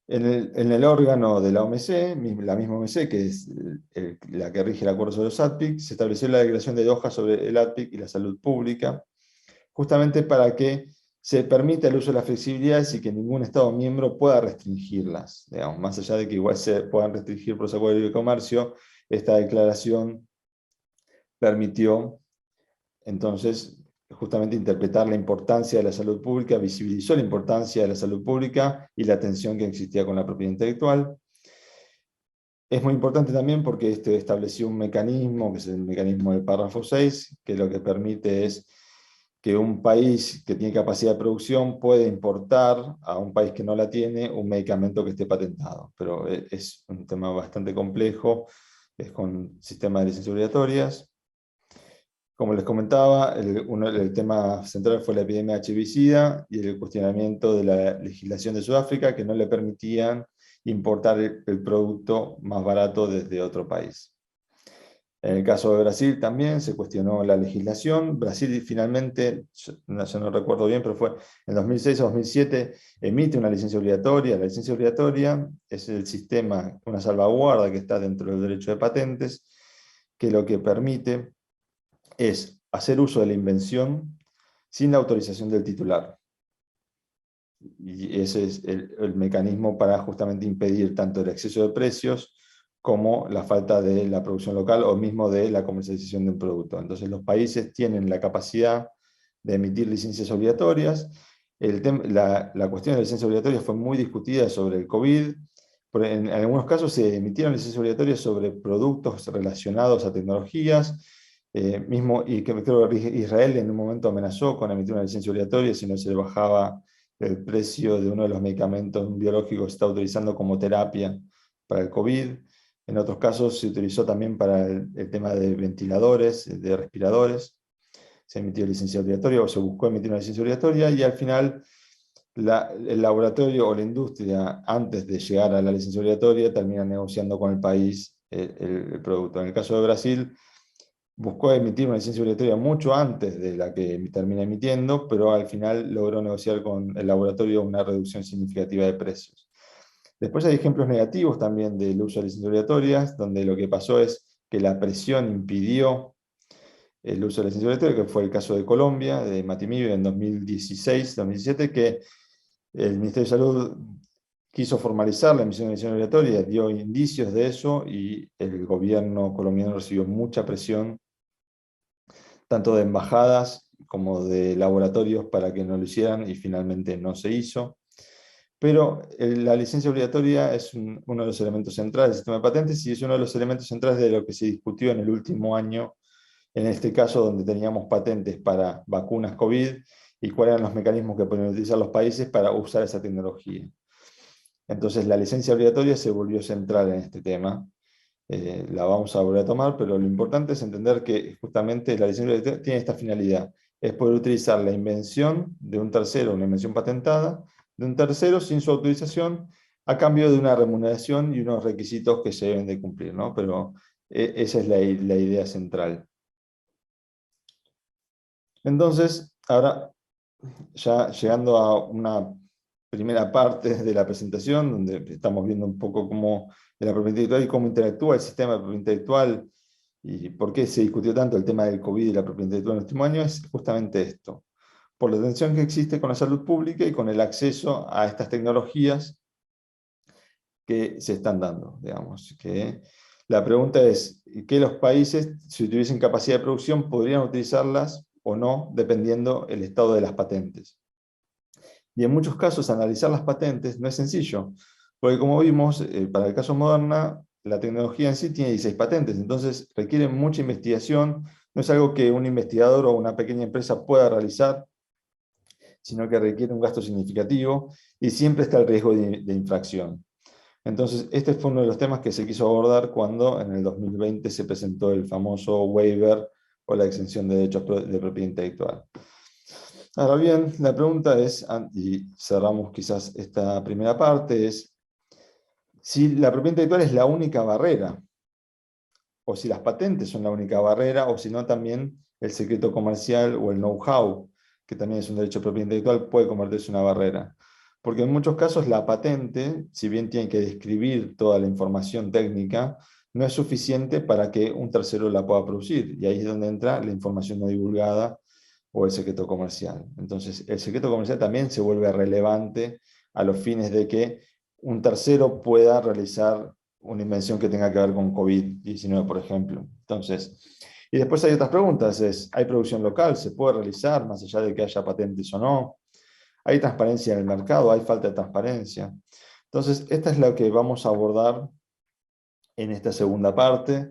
En el órgano de la OMC, la misma OMC, que es la que rige el acuerdo sobre los ADPIC, se estableció la declaración de Doha sobre el ADPIC y la salud pública, justamente para que se permita el uso de las flexibilidades y que ningún Estado miembro pueda restringirlas. Digamos, más allá de que igual se puedan restringir por los acuerdos de libre comercio, esta declaración permitió entonces justamente interpretar la importancia de la salud pública, visibilizó la importancia de la salud pública y la tensión que existía con la propiedad intelectual. Es muy importante también porque este estableció un mecanismo, que es el mecanismo del párrafo 6, que lo que permite es que un país que tiene capacidad de producción puede importar a un país que no la tiene un medicamento que esté patentado. Pero es un tema bastante complejo, es con sistemas de licencias obligatorias. Como les comentaba, el tema central fue la epidemia HIV-Sida y el cuestionamiento de la legislación de Sudáfrica, que no le permitían importar el producto más barato desde otro país. En el caso de Brasil también se cuestionó la legislación. Brasil finalmente, yo no recuerdo bien, pero fue en 2006 o 2007, emite una licencia obligatoria. La licencia obligatoria es el sistema, una salvaguarda que está dentro del derecho de patentes, que lo que permite es hacer uso de la invención sin la autorización del titular. Y ese es el mecanismo para justamente impedir tanto el exceso de precios como la falta de la producción local o mismo de la comercialización de un producto. Entonces los países tienen la capacidad de emitir licencias obligatorias. La cuestión de la licencia obligatoria fue muy discutida sobre el COVID. En algunos casos se emitieron licencias obligatorias sobre productos relacionados a tecnologías, y que creo que Israel en un momento amenazó con emitir una licencia obligatoria si no se le bajaba el precio de uno de los medicamentos biológicos que se está utilizando como terapia para el COVID. En otros casos se utilizó también para el tema de ventiladores, de respiradores. Se emitió licencia obligatoria o se buscó emitir una licencia obligatoria y al final el laboratorio o la industria, antes de llegar a la licencia obligatoria, termina negociando con el país el producto. En el caso de Brasil, buscó emitir una licencia obligatoria mucho antes de la que termina emitiendo, pero al final logró negociar con el laboratorio una reducción significativa de precios. Después hay ejemplos negativos también del uso de licencias obligatorias, donde lo que pasó es que la presión impidió el uso de la licencia obligatoria, que fue el caso de Colombia, de Matimibio en 2016-2017, que el Ministerio de Salud quiso formalizar la emisión de licencia obligatoria, dio indicios de eso y el gobierno colombiano recibió mucha presión tanto de embajadas como de laboratorios para que no lo hicieran y finalmente no se hizo. Pero la licencia obligatoria es uno de los elementos centrales del sistema de patentes y es uno de los elementos centrales de lo que se discutió en el último año, en este caso donde teníamos patentes para vacunas COVID y cuáles eran los mecanismos que podían utilizar los países para usar esa tecnología. Entonces la licencia obligatoria se volvió central en este tema. La vamos a volver a tomar, pero lo importante es entender que justamente la licencia obligatoria tiene esta finalidad, es poder utilizar la invención de un tercero, una invención patentada, de un tercero sin su autorización, a cambio de una remuneración y unos requisitos que se deben de cumplir, ¿no? Pero esa es la idea central. Entonces, ahora ya llegando a una primera parte de la presentación, donde estamos viendo un poco cómo la propiedad intelectual y cómo interactúa el sistema de propiedad intelectual y por qué se discutió tanto el tema del COVID y la propiedad intelectual en el último año, es justamente esto. Por la tensión que existe con la salud pública y con el acceso a estas tecnologías que se están dando, digamos. Que la pregunta es, ¿qué los países, si tuviesen capacidad de producción, podrían utilizarlas o no, dependiendo el estado de las patentes? Y en muchos casos analizar las patentes no es sencillo, porque como vimos, para el caso Moderna, la tecnología en sí tiene 16 patentes, entonces requiere mucha investigación, no es algo que un investigador o una pequeña empresa pueda realizar, sino que requiere un gasto significativo y siempre está el riesgo de infracción. Entonces, este fue uno de los temas que se quiso abordar cuando en el 2020 se presentó el famoso waiver o la exención de derechos de propiedad intelectual. Ahora bien, la pregunta es, y cerramos quizás esta primera parte, es si la propiedad intelectual es la única barrera, o si las patentes son la única barrera, o si no también el secreto comercial o el know-how, que también es un derecho de propiedad intelectual, puede convertirse en una barrera. Porque en muchos casos la patente, si bien tiene que describir toda la información técnica, no es suficiente para que un tercero la pueda producir. Y ahí es donde entra la información no divulgada o el secreto comercial. Entonces, el secreto comercial también se vuelve relevante a los fines de que un tercero pueda realizar una invención que tenga que ver con COVID-19, por ejemplo. Entonces, y después hay otras preguntas, ¿hay producción local? ¿Se puede realizar más allá de que haya patentes o no? ¿Hay transparencia en el mercado? ¿Hay falta de transparencia? Entonces, esta es la que vamos a abordar en esta segunda parte.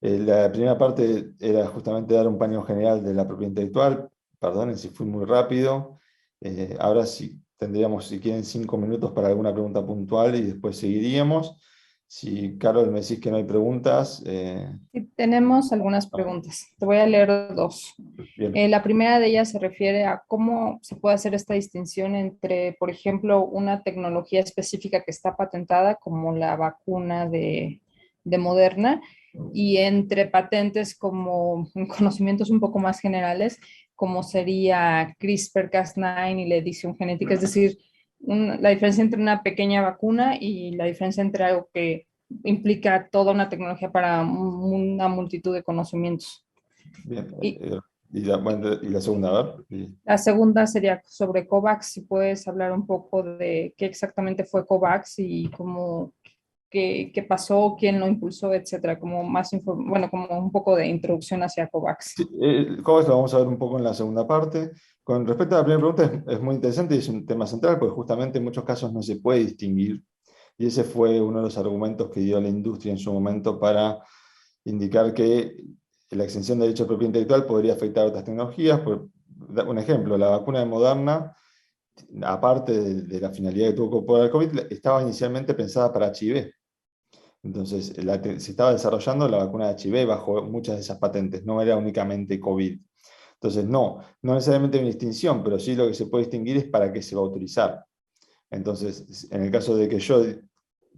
La primera parte era justamente dar un paneo general de la propiedad intelectual. Perdonen si fui muy rápido. Ahora sí tendríamos, si quieren, 5 minutos para alguna pregunta puntual y después seguiríamos. Si, Carol, me decís que no hay preguntas, Sí, tenemos algunas preguntas. Te voy a leer dos. bien. La primera de ellas se refiere a cómo se puede hacer esta distinción entre, por ejemplo, una tecnología específica que está patentada, como la vacuna de Moderna, y entre patentes como en conocimientos un poco más generales, como sería CRISPR-Cas9 y la edición genética, es decir, la diferencia entre una pequeña vacuna y la diferencia entre algo que implica toda una tecnología para una multitud de conocimientos. Bien. Y Bueno, y la segunda, a ver. la segunda sería sobre COVAX, si puedes hablar un poco de qué exactamente fue COVAX y cómo, qué pasó, quién lo impulsó, etcétera, como más bueno, como un poco de introducción hacia COVAX. Sí, COVAX lo vamos a ver un poco en la segunda parte. Con respecto a la primera pregunta, es muy interesante y es un tema central, porque justamente en muchos casos no se puede distinguir. Y ese fue uno de los argumentos que dio la industria en su momento para indicar que la exención de derecho de propiedad intelectual podría afectar a otras tecnologías. Por dar un ejemplo, la vacuna de Moderna, aparte de la finalidad que tuvo por el COVID, estaba inicialmente pensada para HIV. Entonces, se estaba desarrollando la vacuna de HIV bajo muchas de esas patentes, no era únicamente COVID. Entonces, no necesariamente hay una distinción, pero sí lo que se puede distinguir es para qué se va a utilizar. Entonces, en el caso de que yo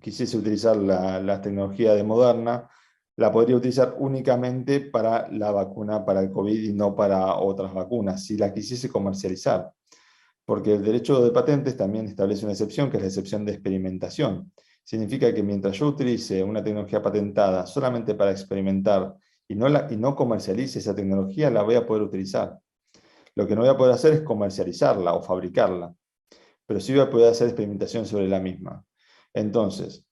quisiese utilizar la tecnología de Moderna, la podría utilizar únicamente para la vacuna para el COVID y no para otras vacunas, si la quisiese comercializar. Porque el derecho de patentes también establece una excepción, que es la excepción de experimentación. Significa que mientras yo utilice una tecnología patentada solamente para experimentar y no comercialice esa tecnología, la voy a poder utilizar. Lo que no voy a poder hacer es comercializarla o fabricarla, pero sí voy a poder hacer experimentación sobre la misma. Entonces,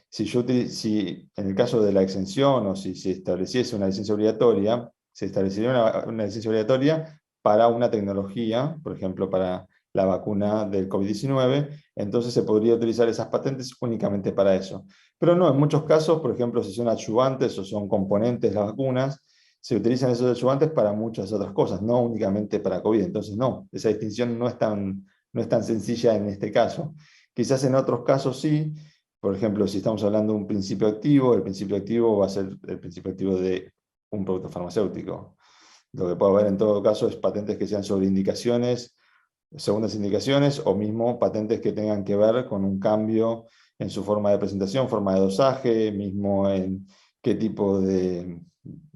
si en el caso de la exención o si se estableciese una licencia obligatoria, se establecería una licencia obligatoria para una tecnología, por ejemplo, para la vacuna del COVID-19, entonces se podría utilizar esas patentes únicamente para eso. Pero no, en muchos casos, por ejemplo, si son adyuvantes o son componentes de las vacunas, se utilizan esos adyuvantes para muchas otras cosas, no únicamente para COVID. Entonces, no, esa distinción no es tan sencilla en este caso. Quizás en otros casos sí, por ejemplo, si estamos hablando de un principio activo, el principio activo va a ser el principio activo de un producto farmacéutico. Lo que puede haber en todo caso es patentes que sean sobre indicaciones, segundas indicaciones, o mismo patentes que tengan que ver con un cambio en su forma de presentación, forma de dosaje, mismo en qué tipo de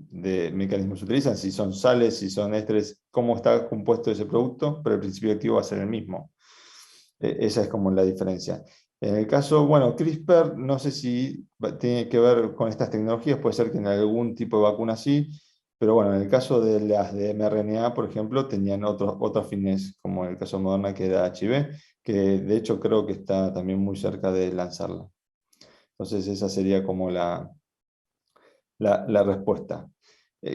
mecanismos se utilizan, si son sales, si son ésteres, cómo está compuesto ese producto, pero el principio activo va a ser el mismo. Esa es como la diferencia. En el caso, bueno, CRISPR, no sé si tiene que ver con estas tecnologías, puede ser que en algún tipo de vacuna sí, pero bueno, en el caso de las de mRNA, por ejemplo, tenían otros fines, como en el caso de Moderna, que era HIV, que de hecho creo que está también muy cerca de lanzarla. Entonces esa sería como la respuesta.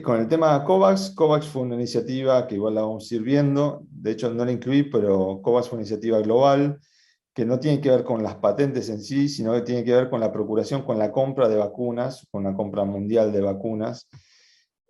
Con el tema de COVAX, COVAX fue una iniciativa que igual la vamos a ir viendo, de hecho no la incluí, pero COVAX fue una iniciativa global que no tiene que ver con las patentes en sí, sino que tiene que ver con la procuración, con la compra de vacunas, con la compra mundial de vacunas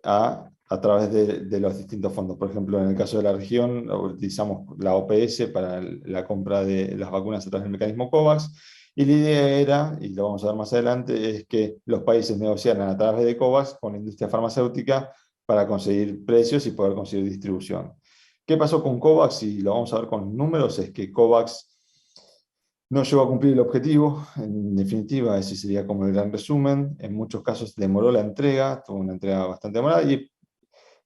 a través de los distintos fondos. Por ejemplo, en el caso de la región, utilizamos la OPS para la compra de las vacunas a través del mecanismo COVAX, y la idea era, y lo vamos a ver más adelante, es que los países negociaran a través de COVAX con la industria farmacéutica para conseguir precios y poder conseguir distribución. ¿Qué pasó con COVAX? Y lo vamos a ver con números, es que COVAX no llegó a cumplir el objetivo, en definitiva, ese sería como el gran resumen. En muchos casos demoró la entrega, tuvo una entrega bastante demorada, y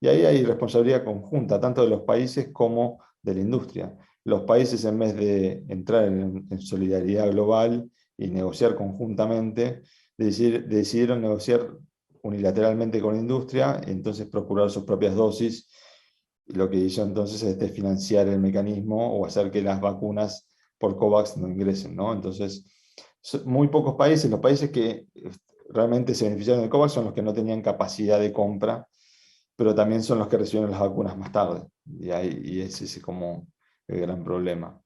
ahí hay responsabilidad conjunta, tanto de los países como de la industria. Los países, en vez de entrar en solidaridad global y negociar conjuntamente, decidieron negociar unilateralmente con la industria, entonces procurar sus propias dosis. Lo que hizo entonces es desfinanciar el mecanismo o hacer que las vacunas por COVAX no ingresen, ¿no? Entonces, muy pocos países, los países que realmente se beneficiaron de COVAX son los que no tenían capacidad de compra, pero también son los que recibieron las vacunas más tarde. Y ese es como el gran problema.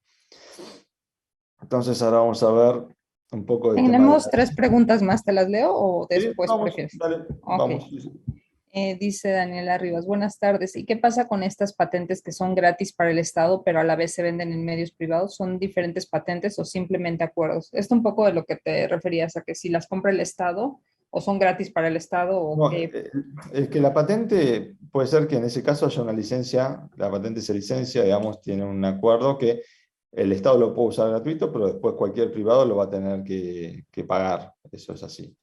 Entonces ahora vamos a ver un poco del tema de Tenemos tres preguntas más, ¿te las leo o Sí, después vamos, prefieres? dale, Ok. vamos. Sí, sí. Dice Daniela Rivas, buenas tardes. ¿Y qué pasa con estas patentes que son gratis para el Estado, pero a la vez se venden en medios privados? ¿Son diferentes patentes o simplemente acuerdos? Esto un poco de lo que te referías a que si las compra el Estado o son gratis para el Estado o No, qué. es que la patente puede ser que en ese caso haya una licencia, la patente se licencia, digamos, tiene un acuerdo que el Estado lo puede usar gratuito, pero después cualquier privado lo va a tener que pagar. Eso es así.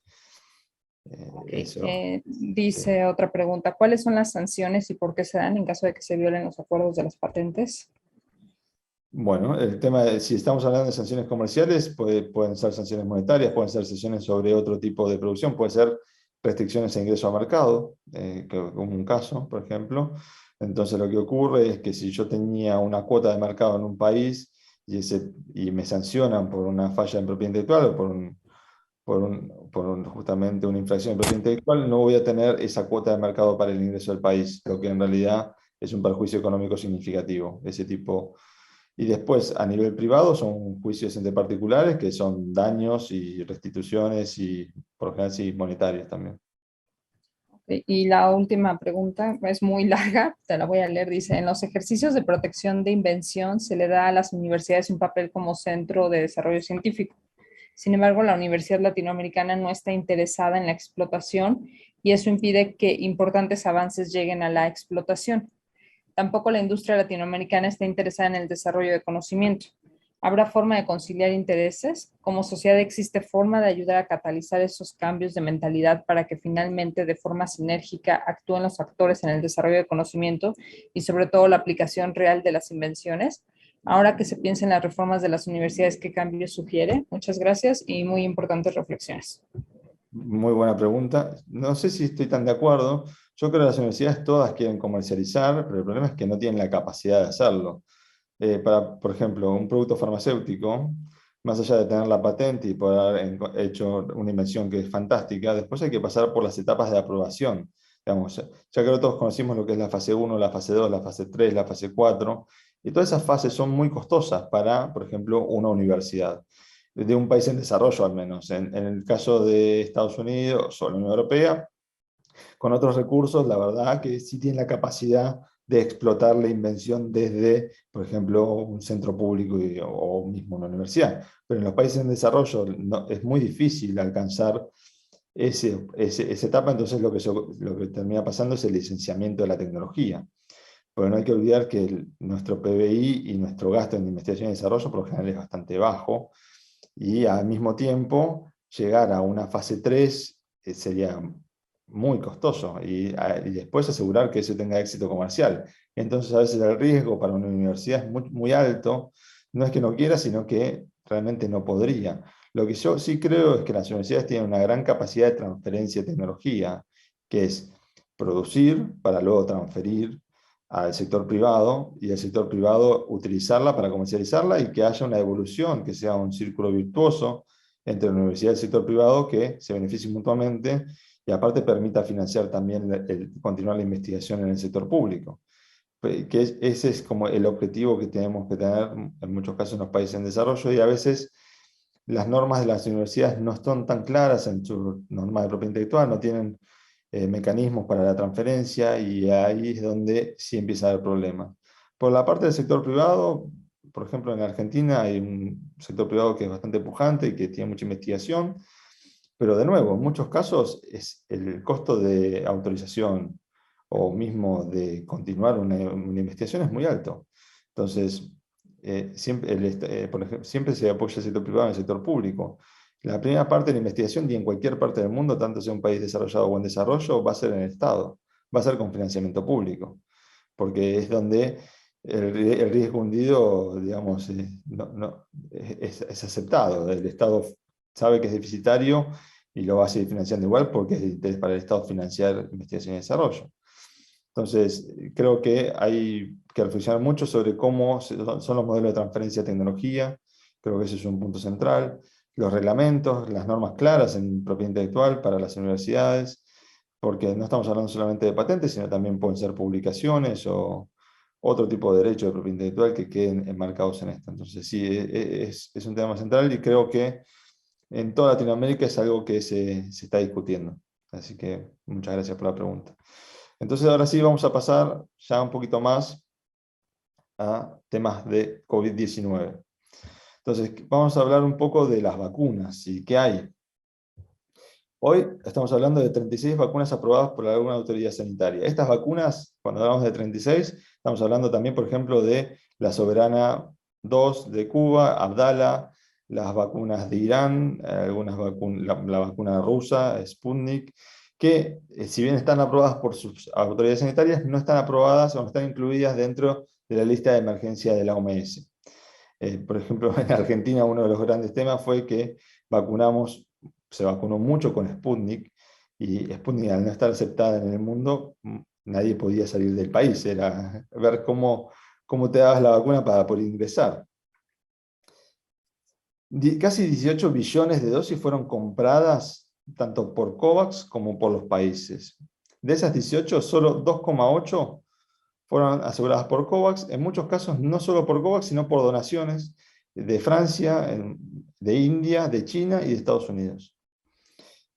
Ok. Eso. Sí. Dice otra pregunta, ¿cuáles son las sanciones y por qué se dan en caso de que se violen los acuerdos de las patentes? Bueno, el tema de si estamos hablando de sanciones comerciales, pueden ser sanciones monetarias, pueden ser sanciones sobre otro tipo de producción, puede ser restricciones a ingreso a mercado, como un caso, por ejemplo. Entonces lo que ocurre es que si yo tenía una cuota de mercado en un país y me sancionan por una falla en propiedad intelectual o justamente una infracción de propiedad intelectual, no voy a tener esa cuota de mercado para el ingreso del país, lo que en realidad es un perjuicio económico significativo. Ese tipo. Y después, a nivel privado, son juicios entre particulares, que son daños y restituciones y, por lo general, sí, monetarias también. Y la última pregunta es muy larga, te la voy a leer. Dice, en los ejercicios de protección de invención se le da a las universidades un papel como centro de desarrollo científico. Sin embargo, la Universidad Latinoamericana no está interesada en la explotación y eso impide que importantes avances lleguen a la explotación. Tampoco la industria latinoamericana está interesada en el desarrollo de conocimiento. ¿Habrá forma de conciliar intereses? Como sociedad existe forma de ayudar a catalizar esos cambios de mentalidad para que finalmente de forma sinérgica actúen los actores en el desarrollo de conocimiento y sobre todo la aplicación real de las invenciones. Ahora que se piensa en las reformas de las universidades, ¿qué cambios sugiere? Muchas gracias y muy importantes reflexiones. Muy buena pregunta. No sé si estoy tan de acuerdo. Yo creo que las universidades todas quieren comercializar, pero el problema es que no tienen la capacidad de hacerlo. Por ejemplo, un producto farmacéutico, más allá de tener la patente y poder haber hecho una invención que es fantástica, después hay que pasar por las etapas de aprobación. Digamos, ya creo que todos conocimos lo que es la fase uno, la fase 2, la fase 3, la fase 4, y todas esas fases son muy costosas para, por ejemplo, una universidad, de un país en desarrollo al menos. En el caso de Estados Unidos o la Unión Europea, con otros recursos, la verdad que sí tienen la capacidad de explotar la invención desde, por ejemplo, un centro público o mismo una universidad. Pero en los países en desarrollo es muy difícil alcanzar esa etapa, entonces lo que termina pasando es el licenciamiento de la tecnología. Pero no hay que olvidar que nuestro PBI y nuestro gasto en investigación y desarrollo por lo general es bastante bajo, y al mismo tiempo llegar a una fase 3 sería muy costoso y después asegurar que eso tenga éxito comercial. Entonces a veces el riesgo para una universidad es muy alto, no es que no quiera, sino que realmente no podría. Lo que yo sí creo es que las universidades tienen una gran capacidad de transferencia de tecnología, que es producir para luego transferir al sector privado y el sector privado utilizarla para comercializarla y que haya una evolución, que sea un círculo virtuoso entre la universidad y el sector privado que se beneficien mutuamente y aparte permita financiar también continuar la investigación en el sector público. Ese es como el objetivo que tenemos que tener en muchos casos en los países en desarrollo, y a veces las normas de las universidades no están tan claras en su norma de propiedad intelectual, no tienen mecanismos para la transferencia, y ahí es donde sí empieza a haber problemas. Por la parte del sector privado, por ejemplo, en Argentina hay un sector privado que es bastante pujante y que tiene mucha investigación, pero de nuevo, en muchos casos es el costo de autorización o mismo de continuar una investigación es muy alto. Entonces, por ejemplo, siempre se apoya el sector privado en el sector público. La primera parte de la investigación y en cualquier parte del mundo, tanto sea un país desarrollado o en desarrollo, va a ser en el Estado, va a ser con financiamiento público, porque es donde el riesgo hundido, digamos, es aceptado. El Estado sabe que es deficitario y lo va a seguir financiando igual porque es de interés para el Estado financiar investigación y desarrollo. Entonces, creo que hay que reflexionar mucho sobre cómo son los modelos de transferencia de tecnología. Creo que ese es un punto central. Los reglamentos, las normas claras en propiedad intelectual para las universidades, porque no estamos hablando solamente de patentes, sino también pueden ser publicaciones o otro tipo de derechos de propiedad intelectual que queden enmarcados en esto. Entonces, sí, es un tema central y creo que en toda Latinoamérica es algo que se está discutiendo. Así que muchas gracias por la pregunta. Entonces ahora sí vamos a pasar ya un poquito más a temas de COVID-19. Entonces vamos a hablar un poco de las vacunas y qué hay. Hoy estamos hablando de 36 vacunas aprobadas por alguna autoridad sanitaria. Estas vacunas, cuando hablamos de 36, estamos hablando también, por ejemplo, de la Soberana 2 de Cuba, Abdala, las vacunas de Irán, la vacuna rusa, Sputnik, que si bien están aprobadas por sus autoridades sanitarias, no están aprobadas o no están incluidas dentro de la lista de emergencia de la OMS. Por ejemplo, en Argentina uno de los grandes temas fue que se vacunó mucho con Sputnik, y Sputnik al no estar aceptada en el mundo, nadie podía salir del país, era ver cómo te dabas la vacuna para poder ingresar. Casi 18 billones de dosis fueron compradas tanto por COVAX como por los países. De esas 18, solo 2,8 fueron aseguradas por COVAX, en muchos casos no solo por COVAX, sino por donaciones de Francia, de India, de China y de Estados Unidos.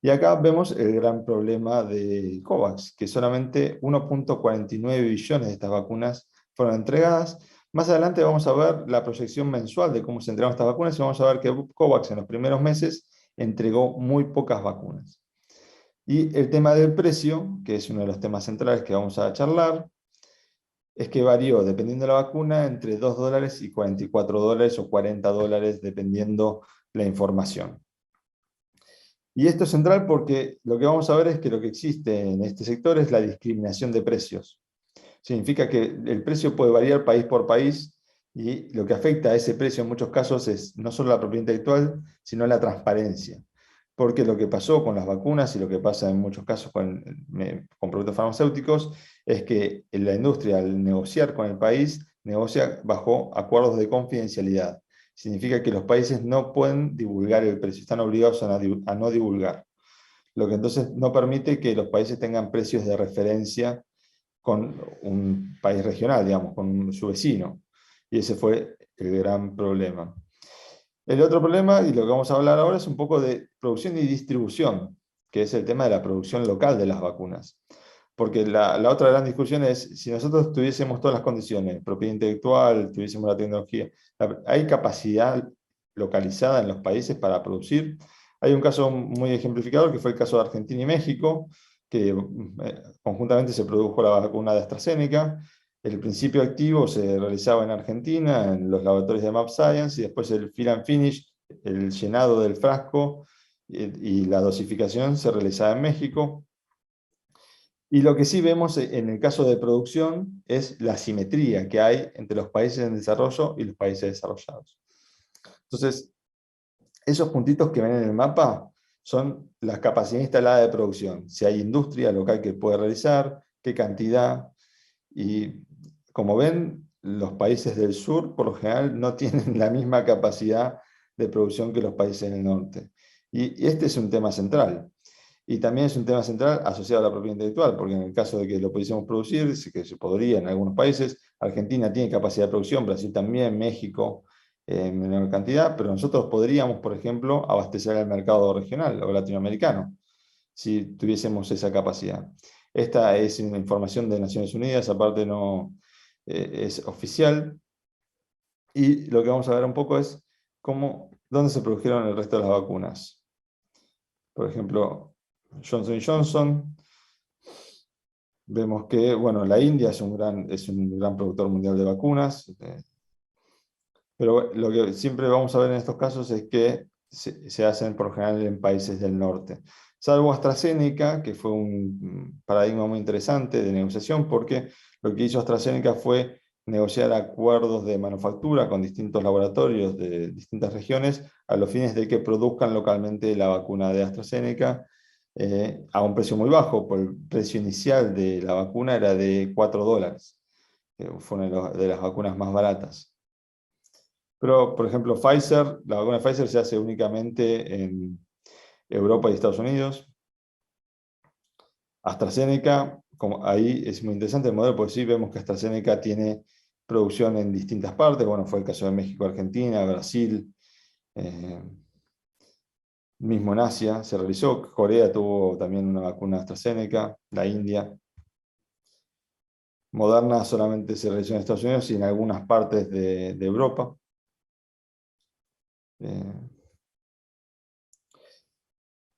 Y acá vemos el gran problema de COVAX, que solamente 1,49 billones de estas vacunas fueron entregadas. Más adelante vamos a ver la proyección mensual de cómo se entregan estas vacunas y vamos a ver que COVAX en los primeros meses entregó muy pocas vacunas. Y el tema del precio, que es uno de los temas centrales que vamos a charlar, es que varió, dependiendo de la vacuna, entre $2 y $44 o $40, dependiendo la información. Y esto es central porque lo que vamos a ver es que lo que existe en este sector es la discriminación de precios. Significa que el precio puede variar país por país, y lo que afecta a ese precio en muchos casos es no solo la propiedad intelectual, sino la transparencia. Porque lo que pasó con las vacunas y lo que pasa en muchos casos con productos farmacéuticos es que la industria, al negociar con el país, negocia bajo acuerdos de confidencialidad. Significa que los países no pueden divulgar el precio, están obligados a no divulgar. Lo que entonces no permite que los países tengan precios de referencia con un país regional, digamos, con su vecino. Y ese fue el gran problema. El otro problema, y lo que vamos a hablar ahora, es un poco de producción y distribución, que es el tema de la producción local de las vacunas. Porque la otra gran discusión es, si nosotros tuviésemos todas las condiciones, propiedad intelectual, tuviésemos la tecnología, ¿hay capacidad localizada en los países para producir? Hay un caso muy ejemplificador, que fue el caso de Argentina y México, que conjuntamente se produjo la vacuna de AstraZeneca. El principio activo se realizaba en Argentina, en los laboratorios de Map Science, y después el fill and finish, el llenado del frasco y la dosificación se realizaba en México. Y lo que sí vemos en el caso de producción es la asimetría que hay entre los países en desarrollo y los países desarrollados. Entonces, esos puntitos que ven en el mapa son la capacidad instalada de producción. Si hay industria local que puede realizar, qué cantidad. Y como ven, los países del sur, por lo general, no tienen la misma capacidad de producción que los países del norte. Y este es un tema central. Y también es un tema central asociado a la propiedad intelectual, porque en el caso de que lo pudiésemos producir, que se podría en algunos países, Argentina tiene capacidad de producción, Brasil también, México en menor cantidad, pero nosotros podríamos, por ejemplo, abastecer al mercado regional o latinoamericano, si tuviésemos esa capacidad. Esta es una información de Naciones Unidas, aparte no es oficial, y lo que vamos a ver un poco es dónde se produjeron el resto de las vacunas. Por ejemplo, Johnson Johnson. Vemos que, bueno, la India es un gran productor mundial de vacunas, pero lo que siempre vamos a ver en estos casos es que se hacen por lo general en países del norte. Salvo AstraZeneca, que fue un paradigma muy interesante de negociación, porque lo que hizo AstraZeneca fue negociar acuerdos de manufactura con distintos laboratorios de distintas regiones a los fines de que produzcan localmente la vacuna de AstraZeneca a un precio muy bajo, porque el precio inicial de la vacuna era de $4, que fue una de las vacunas más baratas. Pero, por ejemplo, la vacuna de Pfizer se hace únicamente en Europa y Estados Unidos. AstraZeneca, ahí es muy interesante el modelo, porque sí vemos que AstraZeneca tiene producción en distintas partes. Bueno, fue el caso de México, Argentina, Brasil. Mismo en Asia se realizó. Corea tuvo también una vacuna AstraZeneca, la India. Moderna solamente se realizó en Estados Unidos y en algunas partes de Europa.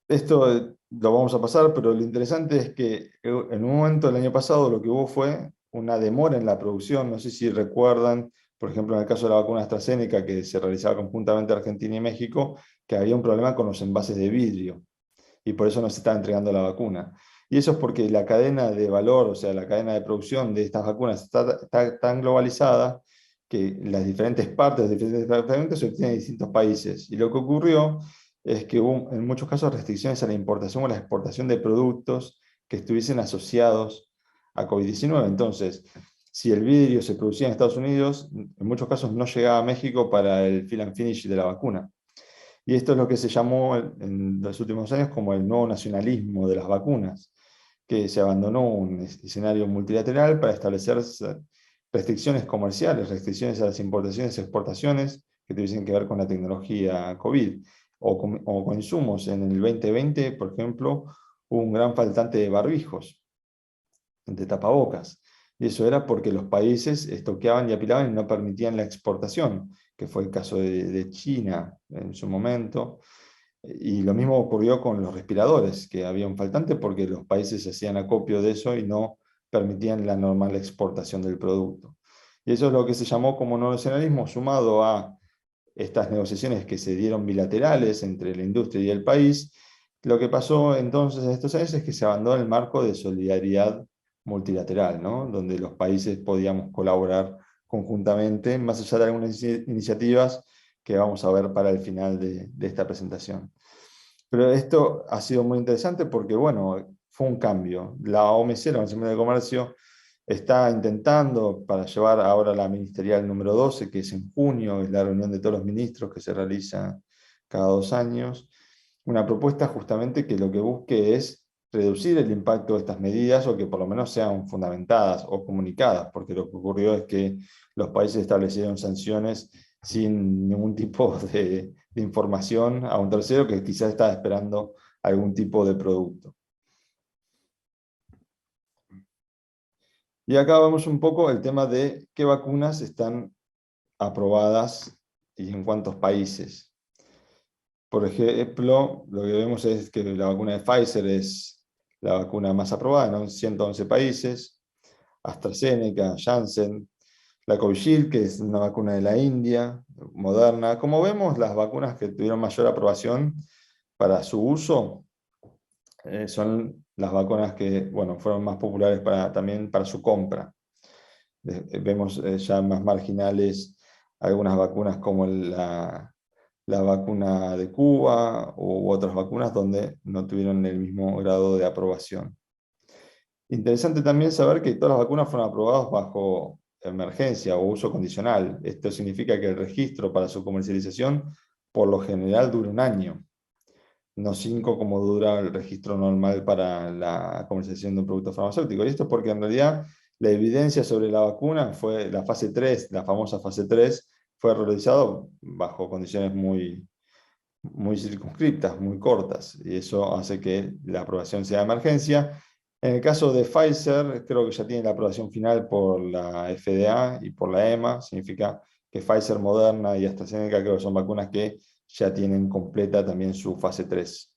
Esto lo vamos a pasar, pero lo interesante es que en un momento del año pasado lo que hubo fue una demora en la producción. No sé si recuerdan, por ejemplo, en el caso de la vacuna AstraZeneca, que se realizaba conjuntamente Argentina y México, que había un problema con los envases de vidrio y por eso no se está entregando la vacuna. Y eso es porque la cadena de valor, o sea, la cadena de producción de estas vacunas está tan globalizada que las diferentes partes, los diferentes fragmentos se obtienen en distintos países. Y lo que ocurrió es que hubo en muchos casos restricciones a la importación o la exportación de productos que estuviesen asociados a COVID-19. Entonces, si el vidrio se producía en Estados Unidos, en muchos casos no llegaba a México para el fill and finish de la vacuna. Y esto es lo que se llamó en los últimos años como el nuevo nacionalismo de las vacunas, que se abandonó un escenario multilateral para establecer restricciones comerciales, restricciones a las importaciones y exportaciones que tuviesen que ver con la tecnología COVID o con insumos. En el 2020, por ejemplo, hubo un gran faltante de barbijos, de tapabocas. Y eso era porque los países estoqueaban y apilaban y no permitían la exportación, que fue el caso de China en su momento. Y lo mismo ocurrió con los respiradores, que había un faltante porque los países hacían acopio de eso y no permitían la normal exportación del producto. Y eso es lo que se llamó como neonacionalismo, sumado a estas negociaciones que se dieron bilaterales entre la industria y el país. Lo que pasó entonces en estos años es que se abandonó el marco de solidaridad multilateral, ¿no? Donde los países podíamos colaborar conjuntamente, más allá de algunas iniciativas que vamos a ver para el final de esta presentación. Pero esto ha sido muy interesante porque, bueno, fue un cambio. La OMC, la Organización Mundial de Comercio, está intentando, para llevar ahora la ministerial número 12, que es en junio, es la reunión de todos los ministros que se realiza cada 2 años, una propuesta justamente que lo que busque es reducir el impacto de estas medidas o que por lo menos sean fundamentadas o comunicadas, porque lo que ocurrió es que los países establecieron sanciones sin ningún tipo de información a un tercero que quizás estaba esperando algún tipo de producto. Y acá vemos un poco el tema de qué vacunas están aprobadas y en cuántos países. Por ejemplo, lo que vemos es que la vacuna de Pfizer es la vacuna más aprobada en 111 países, AstraZeneca, Janssen, la Covishield, que es una vacuna de la India, Moderna. Como vemos, las vacunas que tuvieron mayor aprobación para su uso son las vacunas que, bueno, fueron más populares también para su compra. Vemos ya más marginales algunas vacunas como la vacuna de Cuba u otras vacunas donde no tuvieron el mismo grado de aprobación. Interesante también saber que todas las vacunas fueron aprobadas bajo emergencia o uso condicional. Esto significa que el registro para su comercialización por lo general dura 1 año, no 5 como dura el registro normal para la comercialización de un producto farmacéutico. Y esto es porque en realidad la evidencia sobre la vacuna fue la fase 3, la famosa fase 3, fue realizado bajo condiciones muy circunscriptas, muy cortas, y eso hace que la aprobación sea de emergencia. En el caso de Pfizer, creo que ya tiene la aprobación final por la FDA y por la EMA, significa que Pfizer, Moderna y AstraZeneca creo que son vacunas que ya tienen completa también su fase 3.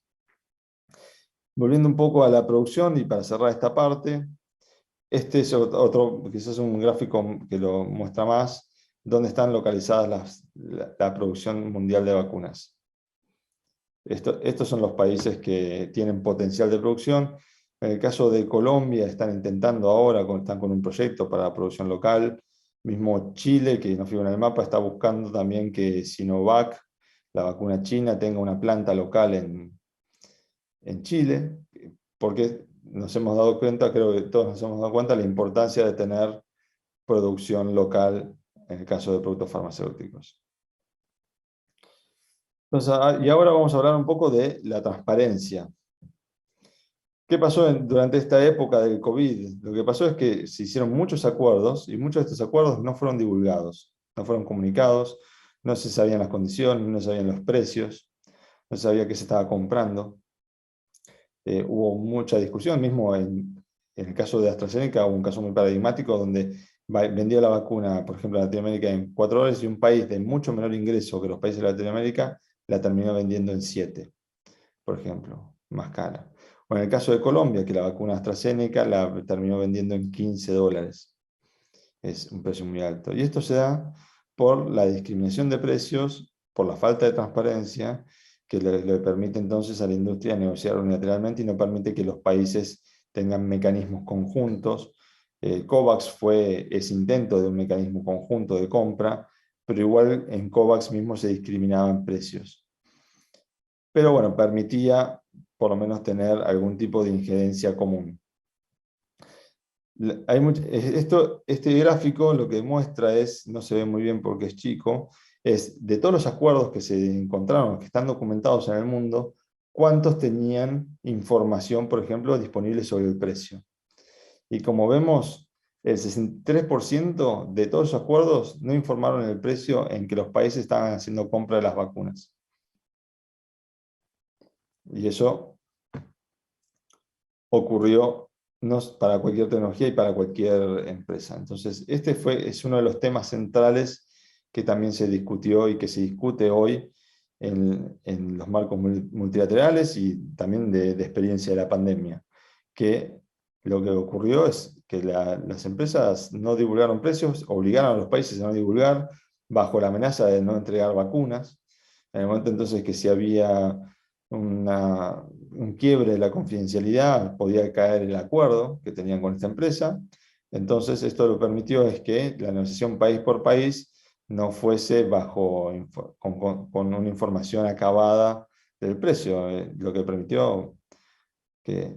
Volviendo un poco a la producción y para cerrar esta parte, este es otro, quizás un gráfico que lo muestra más, dónde están localizadas la producción mundial de vacunas. Estos son los países que tienen potencial de producción. En el caso de Colombia, están intentando ahora, están con un proyecto para la producción local. Mismo Chile, que no figura en el mapa, está buscando también que Sinovac, la vacuna china, tenga una planta local en Chile, porque nos hemos dado cuenta, creo que todos nos hemos dado cuenta, de la importancia de tener producción local en el caso de productos farmacéuticos. Entonces, y ahora vamos a hablar un poco de la transparencia. ¿Qué pasó durante esta época del COVID? Lo que pasó es que se hicieron muchos acuerdos y muchos de estos acuerdos no fueron divulgados, no fueron comunicados, no se sabían las condiciones, no se sabían los precios. no se sabía qué se estaba comprando. Hubo mucha discusión, mismo en el caso de AstraZeneca, hubo un caso muy paradigmático donde vendió la vacuna, por ejemplo, a Latinoamérica en 4 dólares y un país de mucho menor ingreso que los países de Latinoamérica la terminó vendiendo en 7, por ejemplo, más cara. O en el caso de Colombia, que la vacuna AstraZeneca la terminó vendiendo en 15 dólares. Es un precio muy alto. Y esto se da por la discriminación de precios, por la falta de transparencia, que le permite entonces a la industria negociar unilateralmente y no permite que los países tengan mecanismos conjuntos. COVAX fue ese intento de un mecanismo conjunto de compra, pero igual en COVAX mismo se discriminaban precios. Pero bueno, permitía por lo menos tener algún tipo de injerencia común. Este gráfico lo que muestra es, no se ve muy bien porque es chico, es de todos los acuerdos que se encontraron, que están documentados en el mundo, cuántos tenían información, por ejemplo, disponible sobre el precio. Y como vemos, el 63% de todos los acuerdos no informaron el precio en que los países estaban haciendo compra de las vacunas. Y eso ocurrió para cualquier tecnología y para cualquier empresa. Entonces, es uno de los temas centrales que también se discutió y que se discute hoy en los marcos multilaterales y también de experiencia de la pandemia, que lo que ocurrió es que las empresas no divulgaron precios, obligaron a los países a no divulgar bajo la amenaza de no entregar vacunas. En el momento entonces que si había un quiebre de la confidencialidad, podía caer el acuerdo que tenían con esta empresa. Entonces, esto lo permitió es que la negociación país por país no fuese con una información acabada del precio, lo que permitió que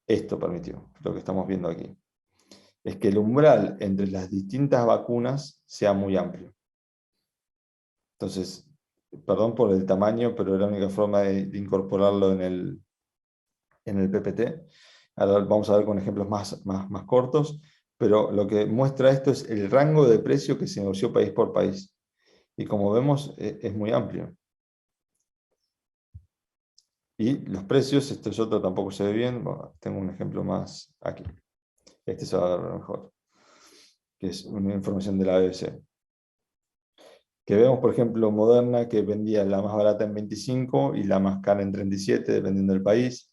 esto permitió, lo que estamos viendo aquí, es que el umbral entre las distintas vacunas sea muy amplio. Entonces, perdón por el tamaño, pero era la única forma de incorporarlo en el PPT. Ahora vamos a ver con ejemplos más cortos, pero lo que muestra esto es el rango de precio que se negoció país por país. Y como vemos, es muy amplio. Y los precios, esto es otro, tampoco se ve bien. Bueno, tengo un ejemplo más aquí. Este se va a ver mejor, que es una información de la BBC. Que vemos, por ejemplo, Moderna, que vendía la más barata en 25 y la más cara en 37, dependiendo del país.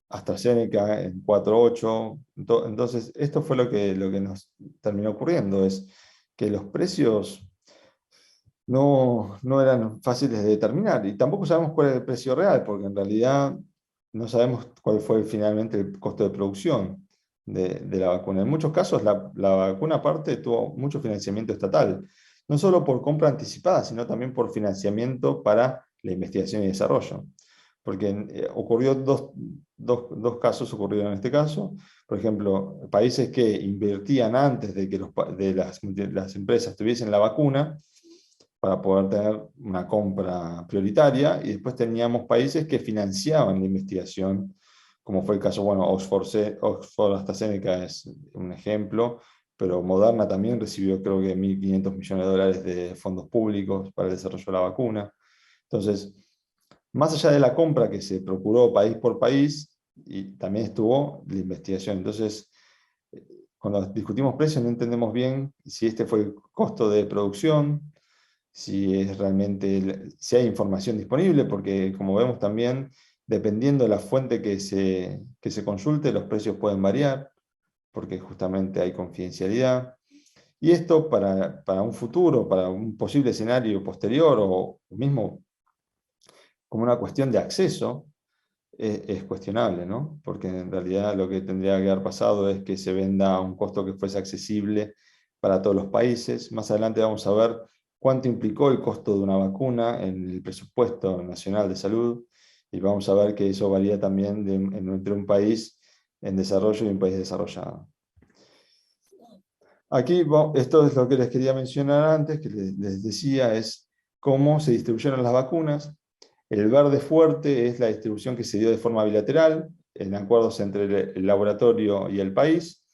AstraZeneca en 4.8. Entonces, esto fue lo que nos terminó ocurriendo, es que los precios no eran fáciles de determinar y tampoco sabemos cuál es el precio real, porque en realidad no sabemos cuál fue finalmente el costo de producción de la vacuna. En muchos casos la vacuna aparte tuvo mucho financiamiento estatal, no solo por compra anticipada, sino también por financiamiento para la investigación y desarrollo. Porque ocurrió dos casos ocurrieron en este caso. Por ejemplo, países que invertían antes de que las empresas tuviesen la vacuna, para poder tener una compra prioritaria, y después teníamos países que financiaban la investigación, como fue el caso, bueno, Oxford AstraZeneca es un ejemplo, pero Moderna también recibió creo que 1.500 millones de dólares de fondos públicos para el desarrollo de la vacuna. Entonces, más allá de la compra que se procuró país por país, y también estuvo la investigación. Entonces, cuando discutimos precios no entendemos bien si este fue el costo de producción, si hay información disponible, porque como vemos también, dependiendo de la fuente que se consulte, los precios pueden variar, porque justamente hay confidencialidad. Y esto para un futuro, para un posible escenario posterior o mismo como una cuestión de acceso, es cuestionable, ¿no? Porque en realidad lo que tendría que haber pasado es que se venda a un costo que fuese accesible para todos los países. Más adelante vamos a ver cuánto implicó el costo de una vacuna en el presupuesto nacional de salud y vamos a ver que eso varía también entre un país en desarrollo y un país desarrollado. Aquí, esto es lo que les quería mencionar antes, que les decía, es cómo se distribuyeron las vacunas. El verde fuerte es la distribución que se dio de forma bilateral, en acuerdos entre el laboratorio y el país,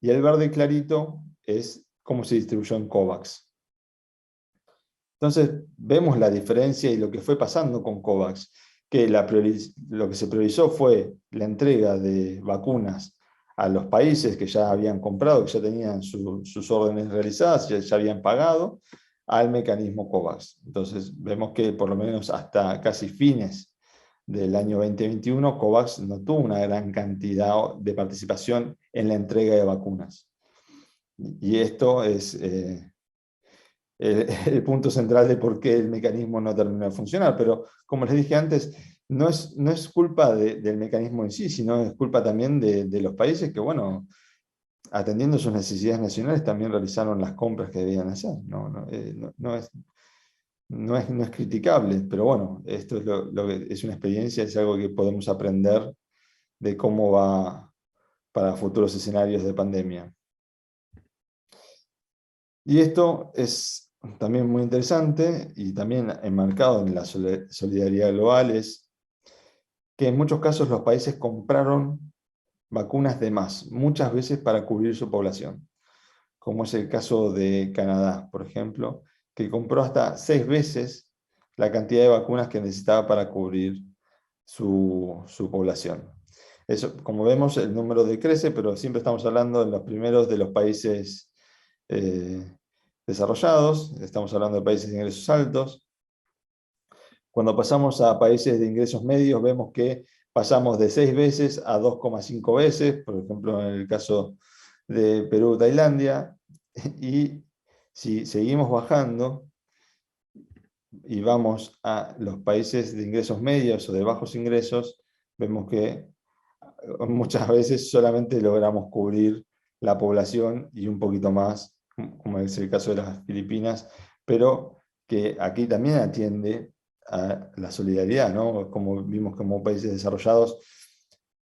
y el verde clarito es cómo se distribuyó en COVAX. Entonces vemos la diferencia y lo que fue pasando con COVAX, que lo que se priorizó fue la entrega de vacunas a los países que ya habían comprado, que ya tenían sus órdenes realizadas, ya habían pagado, al mecanismo COVAX. Entonces vemos que por lo menos hasta casi fines del año 2021, COVAX no tuvo una gran cantidad de participación en la entrega de vacunas. Y esto es el punto central de por qué el mecanismo no terminó de funcionar. Pero como les dije antes, no es culpa del mecanismo en sí, sino es culpa también de los países que, bueno, atendiendo sus necesidades nacionales, también realizaron las compras que debían hacer. No es criticable, pero bueno, esto es, lo que es una experiencia, es algo que podemos aprender de cómo va para futuros escenarios de pandemia. Y esto es también muy interesante y también enmarcado en la solidaridad global, es que en muchos casos los países compraron vacunas de más, muchas veces para cubrir su población, como es el caso de Canadá, por ejemplo, que compró hasta 6 veces la cantidad de vacunas que necesitaba para cubrir su población. Eso, como vemos, el número decrece, pero siempre estamos hablando de los primeros de los países desarrollados, estamos hablando de países de ingresos altos. Cuando pasamos a países de ingresos medios, vemos que pasamos de 6 veces a 2,5 veces, por ejemplo, en el caso de Perú, Tailandia, y si seguimos bajando y vamos a los países de ingresos medios o de bajos ingresos, vemos que muchas veces solamente logramos cubrir la población y un poquito más, como es el caso de las Filipinas, pero que aquí también atiende a la solidaridad, ¿no? Como vimos como países desarrollados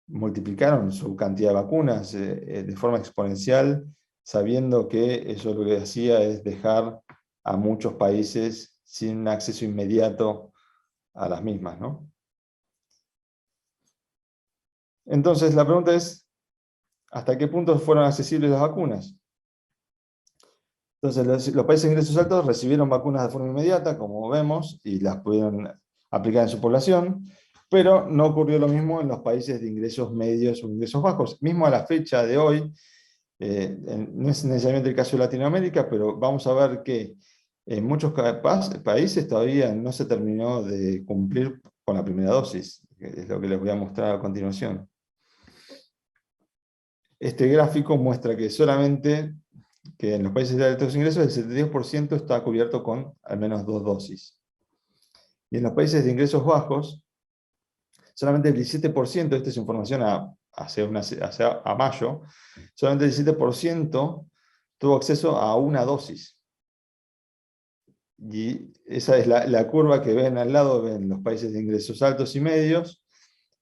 multiplicaron su cantidad de vacunas de forma exponencial, sabiendo que eso lo que hacía es dejar a muchos países sin acceso inmediato a las mismas, ¿no? Entonces la pregunta es, ¿hasta qué punto fueron accesibles las vacunas? Entonces los países de ingresos altos recibieron vacunas de forma inmediata, como vemos, y las pudieron aplicar en su población, pero no ocurrió lo mismo en los países de ingresos medios o ingresos bajos. Mismo a la fecha de hoy, no es necesariamente el caso de Latinoamérica, pero vamos a ver que en muchos países todavía no se terminó de cumplir con la primera dosis, que es lo que les voy a mostrar a continuación. Este gráfico muestra que solamente que en los países de altos ingresos el 72% está cubierto con al menos 2 dosis. Y en los países de ingresos bajos, solamente el 17%, esta es información a mayo, solamente el 17% tuvo acceso a una dosis. Y esa es la curva que ven al lado, ven los países de ingresos altos y medios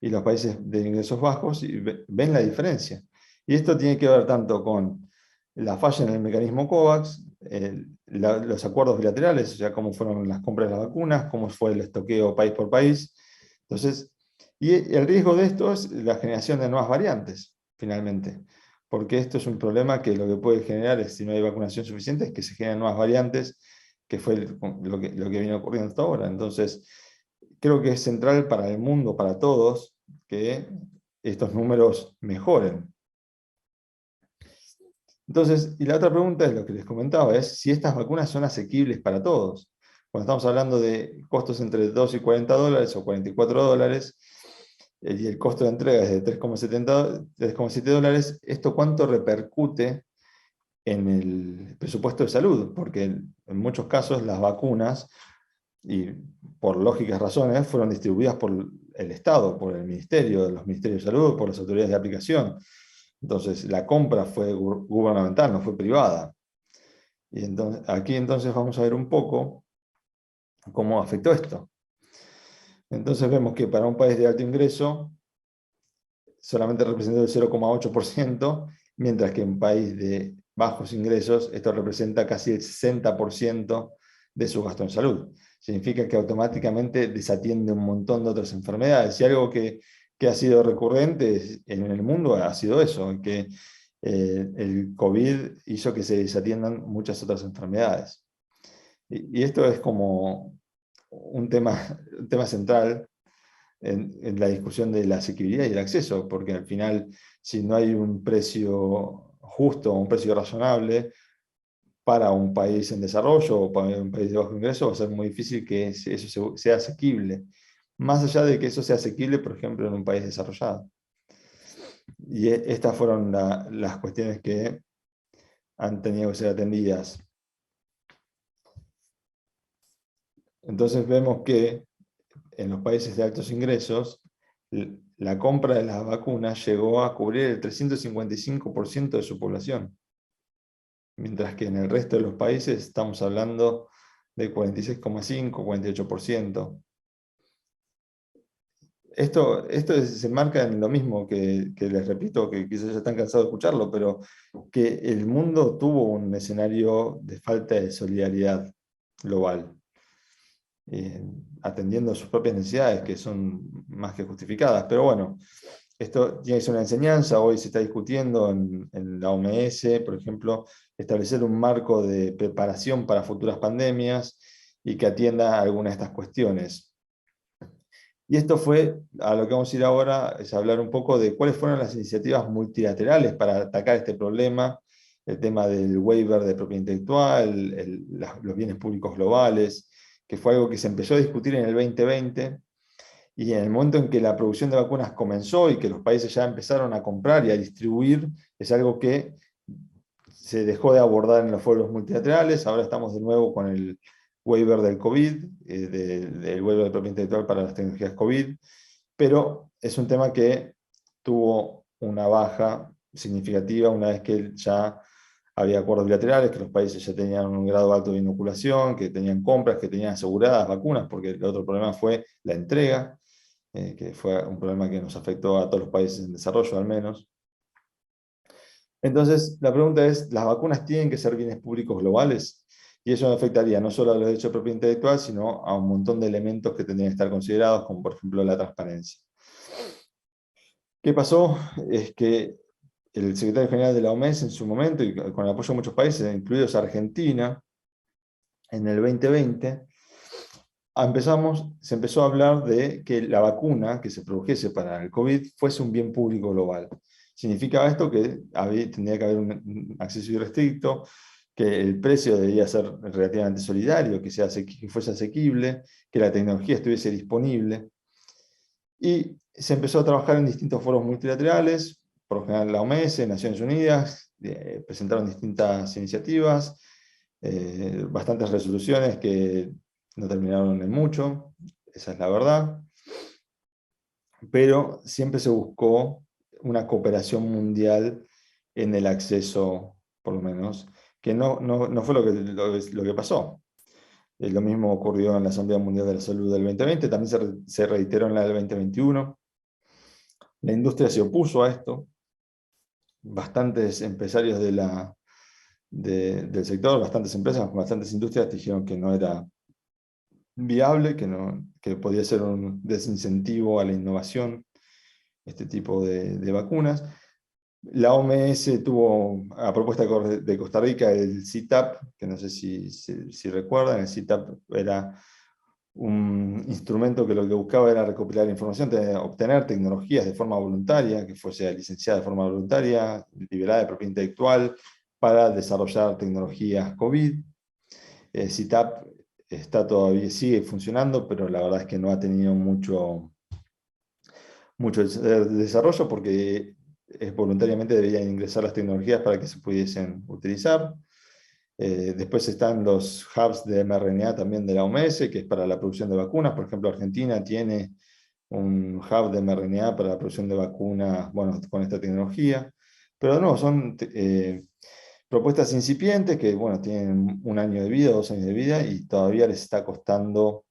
y los países de ingresos bajos, y ven la diferencia. Y esto tiene que ver tanto con la falla en el mecanismo COVAX, los acuerdos bilaterales, o sea, cómo fueron las compras de las vacunas, cómo fue el estoqueo país por país. Entonces, y el riesgo de esto es la generación de nuevas variantes, finalmente. Porque esto es un problema que lo que puede generar es, si no hay vacunación suficiente, es que se generen nuevas variantes, que fue lo que viene ocurriendo hasta ahora. Entonces, creo que es central para el mundo, para todos, que estos números mejoren. Entonces, y la otra pregunta es lo que les comentaba, es si estas vacunas son asequibles para todos. Cuando estamos hablando de costos entre 2 y 40 dólares o 44 dólares, y el costo de entrega es de 3,7 dólares, ¿esto cuánto repercute en el presupuesto de salud? Porque en muchos casos las vacunas, y por lógicas razones, fueron distribuidas por el Estado, por el Ministerio, los Ministerios de Salud, por las autoridades de aplicación. Entonces, la compra fue gubernamental, no fue privada. Y entonces, aquí entonces vamos a ver un poco cómo afectó esto. Entonces vemos que para un país de alto ingreso solamente representó el 0,8%, mientras que en un país de bajos ingresos esto representa casi el 60% de su gasto en salud. Significa que automáticamente desatiende un montón de otras enfermedades. Y algo que ha sido recurrente en el mundo ha sido eso, que el COVID hizo que se desatiendan muchas otras enfermedades. Y esto es como un tema central en la discusión de la asequibilidad y el acceso, porque al final, si no hay un precio justo, un precio razonable para un país en desarrollo o para un país de bajo ingreso, va a ser muy difícil que eso sea asequible. Más allá de que eso sea asequible, por ejemplo, en un país desarrollado. Y estas fueron las cuestiones que han tenido que ser atendidas. Entonces vemos que en los países de altos ingresos, la compra de las vacunas llegó a cubrir el 355% de su población, mientras que en el resto de los países estamos hablando de 46,5, 48%. Esto se marca en lo mismo que les repito, que quizás ya están cansados de escucharlo, pero que el mundo tuvo un escenario de falta de solidaridad global, atendiendo a sus propias necesidades, que son más que justificadas. Pero bueno, esto tiene que ser una enseñanza. Hoy se está discutiendo en la OMS, por ejemplo, establecer un marco de preparación para futuras pandemias y que atienda a algunas de estas cuestiones. Y esto fue, a lo que vamos a ir ahora, es hablar un poco de cuáles fueron las iniciativas multilaterales para atacar este problema, el tema del waiver de propiedad intelectual, los bienes públicos globales, que fue algo que se empezó a discutir en el 2020, y en el momento en que la producción de vacunas comenzó y que los países ya empezaron a comprar y a distribuir, es algo que se dejó de abordar en los foros multilaterales. Ahora estamos de nuevo con el waiver del COVID, del waiver de propiedad intelectual para las tecnologías COVID, pero es un tema que tuvo una baja significativa una vez que ya había acuerdos bilaterales, que los países ya tenían un grado alto de inoculación, que tenían compras, que tenían aseguradas vacunas, porque el otro problema fue la entrega, que fue un problema que nos afectó a todos los países en desarrollo al menos. Entonces, la pregunta es, ¿las vacunas tienen que ser bienes públicos globales? Y eso afectaría no solo a los derechos de propiedad intelectual, sino a un montón de elementos que tendrían que estar considerados, como por ejemplo la transparencia. ¿Qué pasó? Es que el secretario general de la OMS en su momento, y con el apoyo de muchos países, incluidos Argentina, en el 2020, se empezó a hablar de que la vacuna que se produjese para el COVID fuese un bien público global. Significaba esto que tendría que haber un acceso irrestricto, que el precio debía ser relativamente solidario, que fuese asequible, que la tecnología estuviese disponible. Y se empezó a trabajar en distintos foros multilaterales, por lo general la OMS, Naciones Unidas, presentaron distintas iniciativas, bastantes resoluciones que no terminaron en mucho, esa es la verdad, pero siempre se buscó una cooperación mundial en el acceso, por lo menos, que no fue lo que pasó. Lo mismo ocurrió en la Asamblea Mundial de la Salud del 2020, también se reiteró en la del 2021. La industria se opuso a esto. Bastantes empresarios del sector, bastantes empresas, bastantes industrias dijeron que no era viable, que podía ser un desincentivo a la innovación, este tipo de vacunas. La OMS tuvo a propuesta de Costa Rica el CITAP, que no sé si recuerdan, el CITAP era un instrumento que lo que buscaba era recopilar información, obtener tecnologías de forma voluntaria, que fuese licenciada de forma voluntaria, liberada de propiedad intelectual, para desarrollar tecnologías COVID. CITAP sigue funcionando, pero la verdad es que no ha tenido mucho desarrollo porque voluntariamente deberían ingresar las tecnologías para que se pudiesen utilizar. Después están los hubs de mRNA también de la OMS, que es para la producción de vacunas. Por ejemplo, Argentina tiene un hub de mRNA para la producción de vacunas, bueno, con esta tecnología. Pero no, son propuestas incipientes que, bueno, tienen 1 año de vida, 2 años de vida, y todavía les está costando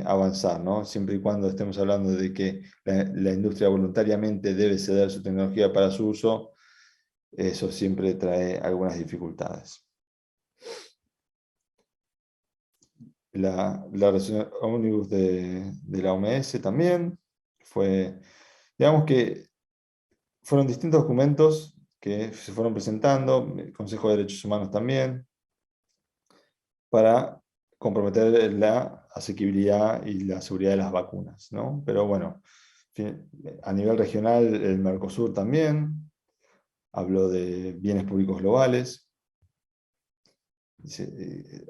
avanzar, ¿no? Siempre y cuando estemos hablando de que la industria voluntariamente debe ceder su tecnología para su uso, eso siempre trae algunas dificultades. La resolución ómnibus de la OMS también digamos que fueron distintos documentos que se fueron presentando, el Consejo de Derechos Humanos también, para comprometer la asequibilidad y la seguridad de las vacunas, ¿no? Pero bueno, a nivel regional, el Mercosur también habló de bienes públicos globales.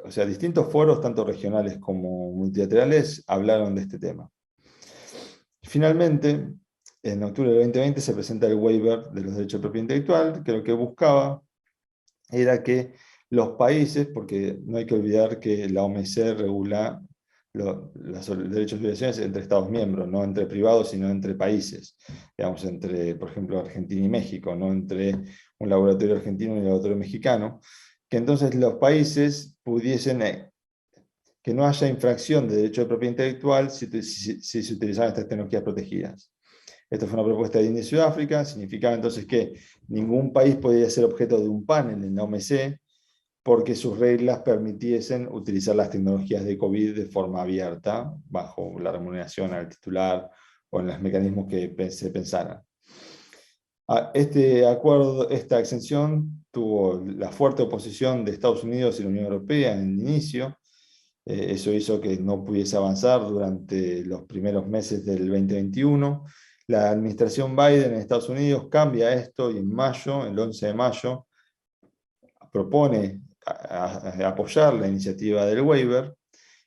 O sea, distintos foros, tanto regionales como multilaterales, hablaron de este tema. Finalmente, en octubre del 2020 se presenta el waiver de los derechos de propiedad intelectual, que lo que buscaba era que los países, porque no hay que olvidar que la OMC regula los derechos y obligaciones entre Estados miembros, no entre privados, sino entre países. Digamos, entre, por ejemplo, Argentina y México, no entre un laboratorio argentino y un laboratorio mexicano, que entonces los países pudiesen, que no haya infracción de derecho de propiedad intelectual si se utilizaban estas tecnologías protegidas. Esto fue una propuesta de India y Sudáfrica, significaba entonces que ningún país podía ser objeto de un panel en la OMC porque sus reglas permitiesen utilizar las tecnologías de COVID de forma abierta, bajo la remuneración al titular o en los mecanismos que se pensaran. Este acuerdo, esta exención tuvo la fuerte oposición de Estados Unidos y la Unión Europea en el inicio. Eso hizo que no pudiese avanzar durante los primeros meses del 2021. La administración Biden en Estados Unidos cambia esto y en mayo, el 11 de mayo, propone apoyar la iniciativa del waiver,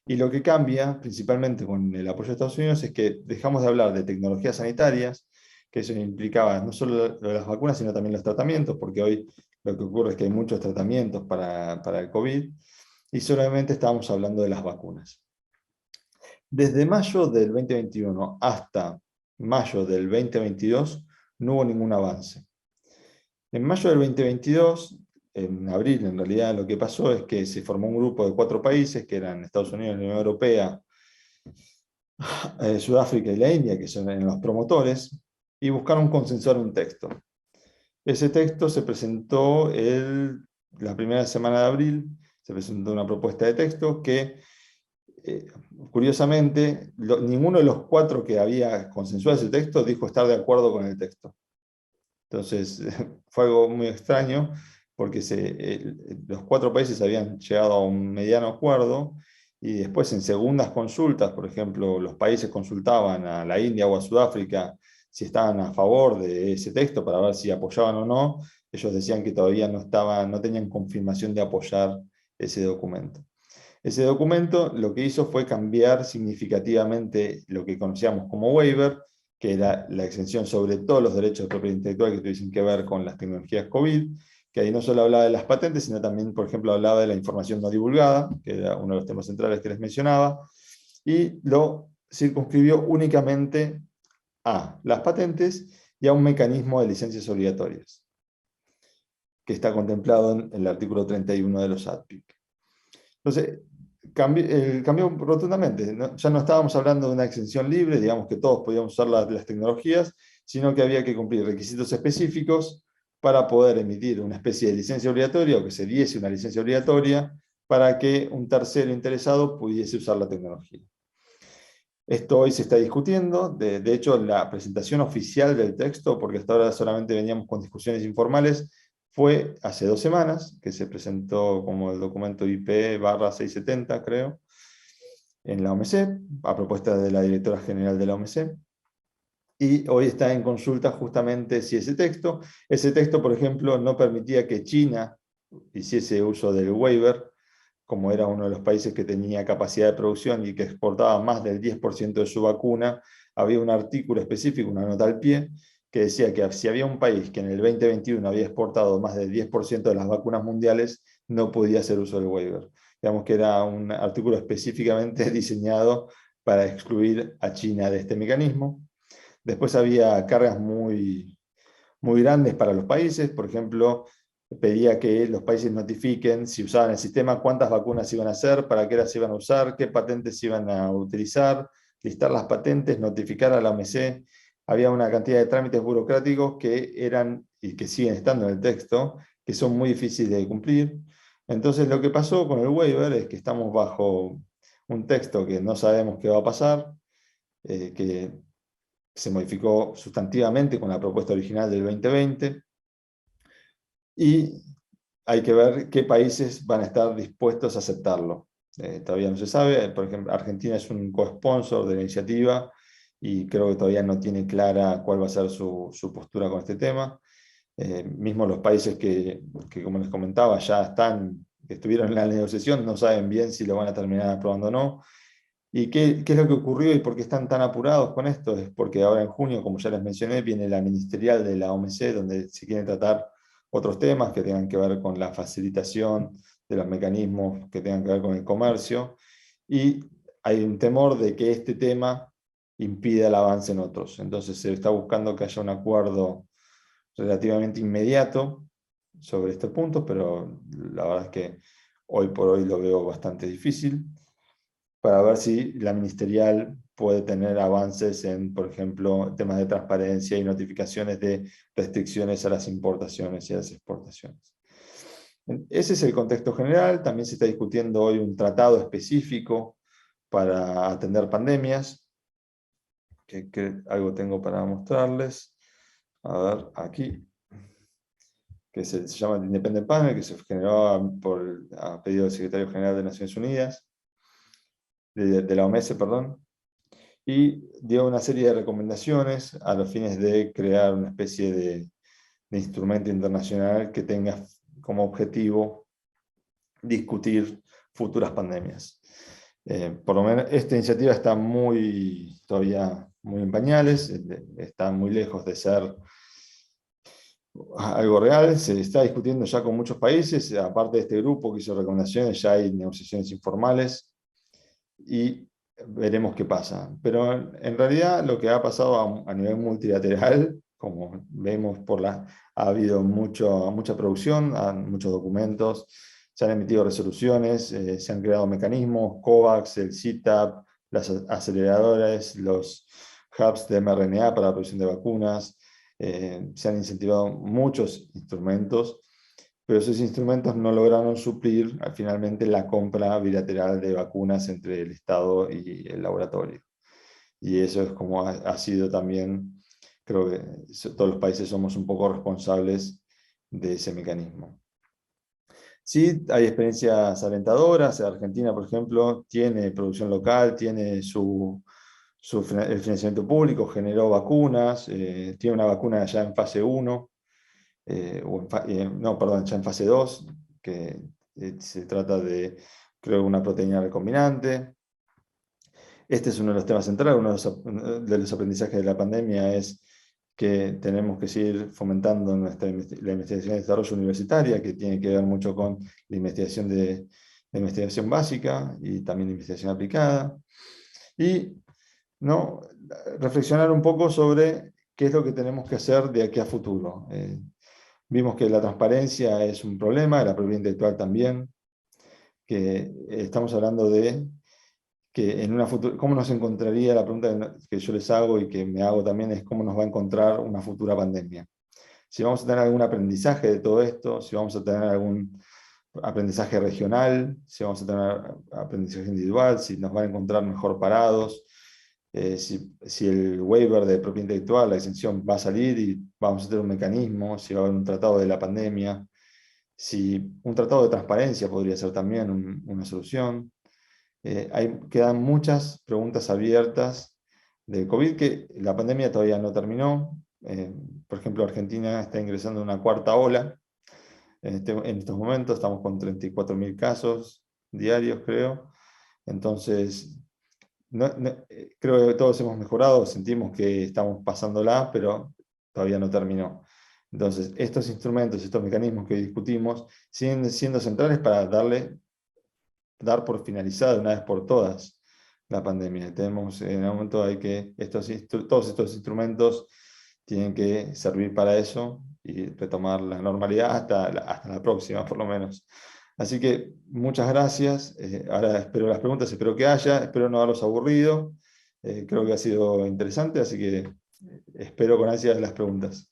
y lo que cambia, principalmente con el apoyo de Estados Unidos, es que dejamos de hablar de tecnologías sanitarias, que eso implicaba no solo lo de las vacunas, sino también los tratamientos, porque hoy lo que ocurre es que hay muchos tratamientos para el COVID, y solamente estábamos hablando de las vacunas. Desde mayo del 2021 hasta mayo del 2022 no hubo ningún avance. En mayo del 2022, en abril en realidad, lo que pasó es que se formó un grupo de 4 países, que eran Estados Unidos, la Unión Europea, Sudáfrica y la India, que son los promotores, y buscaron consensuar un texto. Ese texto se presentó la primera semana de abril, se presentó una propuesta de texto que, curiosamente, ninguno de los 4 que había consensuado ese texto dijo estar de acuerdo con el texto. Entonces, fue algo muy extraño, porque los 4 países habían llegado a un mediano acuerdo, y después en segundas consultas, por ejemplo, los países consultaban a la India o a Sudáfrica si estaban a favor de ese texto para ver si apoyaban o no. Ellos decían que todavía no tenían confirmación de apoyar ese documento. Ese documento lo que hizo fue cambiar significativamente lo que conocíamos como waiver, que era la exención sobre todos los derechos de propiedad intelectual que tuviesen que ver con las tecnologías COVID, que ahí no solo hablaba de las patentes, sino también, por ejemplo, hablaba de la información no divulgada, que era uno de los temas centrales que les mencionaba, y lo circunscribió únicamente a las patentes y a un mecanismo de licencias obligatorias, que está contemplado en el artículo 31 de los ADPIC. Entonces, cambió rotundamente. Ya no estábamos hablando de una exención libre, digamos que todos podíamos usar las tecnologías, sino que había que cumplir requisitos específicos para poder emitir una especie de licencia obligatoria, o que se diese una licencia obligatoria, para que un tercero interesado pudiese usar la tecnología. Esto hoy se está discutiendo. De hecho, la presentación oficial del texto, porque hasta ahora solamente veníamos con discusiones informales, fue hace 2 semanas, que se presentó como el documento IP/670, creo, en la OMC, a propuesta de la directora general de la OMC. Y hoy está en consulta justamente si ese texto, por ejemplo, no permitía que China hiciese uso del waiver, como era uno de los países que tenía capacidad de producción y que exportaba más del 10% de su vacuna. Había un artículo específico, una nota al pie, que decía que si había un país que en el 2021 había exportado más del 10% de las vacunas mundiales, no podía hacer uso del waiver. Digamos que era un artículo específicamente diseñado para excluir a China de este mecanismo. Después había cargas muy grandes para los países. Por ejemplo, pedía que los países notifiquen si usaban el sistema, cuántas vacunas iban a hacer, para qué las iban a usar, qué patentes iban a utilizar, listar las patentes, notificar a la OMC. Había una cantidad de trámites burocráticos que eran, y que siguen estando en el texto, que son muy difíciles de cumplir. Entonces lo que pasó con el waiver es que estamos bajo un texto que no sabemos qué va a pasar, que se modificó sustantivamente con la propuesta original del 2020, y hay que ver qué países van a estar dispuestos a aceptarlo. todavía no se sabe. Por ejemplo, Argentina es un co-sponsor de la iniciativa y creo que todavía no tiene clara cuál va a ser su postura con este tema. Mismo los países que, como les comentaba, que estuvieron en la negociación, no saben bien si lo van a terminar aprobando o no. ¿Y qué es lo que ocurrió y por qué están tan apurados con esto? Es porque ahora en junio, como ya les mencioné, viene la ministerial de la OMC, donde se quieren tratar otros temas que tengan que ver con la facilitación de los mecanismos que tengan que ver con el comercio. Y hay un temor de que este tema impida el avance en otros. Entonces se está buscando que haya un acuerdo relativamente inmediato sobre estos puntos, pero la verdad es que hoy por hoy lo veo bastante difícil, para ver si la ministerial puede tener avances en, por ejemplo, temas de transparencia y notificaciones de restricciones a las importaciones y a las exportaciones. Ese es el contexto general. También se está discutiendo hoy un tratado específico para atender pandemias, que algo tengo para mostrarles. A ver, aquí, que se llama el Independent Panel, que se generó a pedido del Secretario General de Naciones Unidas, de la OMS, perdón, y dio una serie de recomendaciones a los fines de crear una especie de instrumento internacional que tenga como objetivo discutir futuras pandemias. Por lo menos esta iniciativa está todavía muy en pañales, está muy lejos de ser algo real. Se está discutiendo ya con muchos países, aparte de este grupo que hizo recomendaciones, ya hay negociaciones informales y veremos qué pasa. Pero en realidad lo que ha pasado a nivel multilateral, como vemos ha habido mucha producción, muchos documentos, se han emitido resoluciones, se han creado mecanismos, COVAX, el CTAP, las aceleradoras, los hubs de mRNA para la producción de vacunas, se han incentivado muchos instrumentos, pero esos instrumentos no lograron suplir finalmente la compra bilateral de vacunas entre el Estado y el laboratorio. Y eso es como ha sido también, creo que todos los países somos un poco responsables de ese mecanismo. Sí, hay experiencias alentadoras. Argentina, por ejemplo, tiene producción local, tiene el financiamiento público, generó vacunas, tiene una vacuna ya en fase 1, no, perdón, ya en fase 2, que se trata de, creo, una proteína recombinante. Este es uno de los temas centrales. De los aprendizajes de la pandemia es que tenemos que seguir fomentando la investigación de desarrollo universitaria, que tiene que ver mucho con la investigación básica y también la investigación aplicada. Y ¿no? reflexionar un poco sobre qué es lo que tenemos que hacer de aquí a futuro. Vimos que la transparencia es un problema, la propiedad intelectual también, que estamos hablando de que en una futura, ¿cómo nos encontraría? La pregunta que yo les hago y que me hago también es cómo nos va a encontrar una futura pandemia. Si vamos a tener algún aprendizaje de todo esto, si vamos a tener algún aprendizaje regional, si vamos a tener aprendizaje individual, si nos van a encontrar mejor parados, si el waiver de propiedad intelectual, la exención va a salir y vamos a tener un mecanismo, si va a haber un tratado de la pandemia, si un tratado de transparencia podría ser también una solución. Quedan muchas preguntas abiertas del COVID, que la pandemia todavía no terminó. Por ejemplo, Argentina está ingresando en una cuarta ola. En estos momentos estamos con 34.000 casos diarios, creo. Entonces, creo que todos hemos mejorado, sentimos que estamos pasándola, pero todavía no terminó. Entonces, estos instrumentos, estos mecanismos que discutimos, siguen siendo centrales para dar por finalizada de una vez por todas la pandemia. En el momento hay que, todos estos instrumentos tienen que servir para eso y retomar la normalidad hasta la próxima, por lo menos. Así que muchas gracias. Ahora espero las preguntas, espero que haya, espero no haberlos aburrido. Creo que ha sido interesante, así que espero con ansias las preguntas.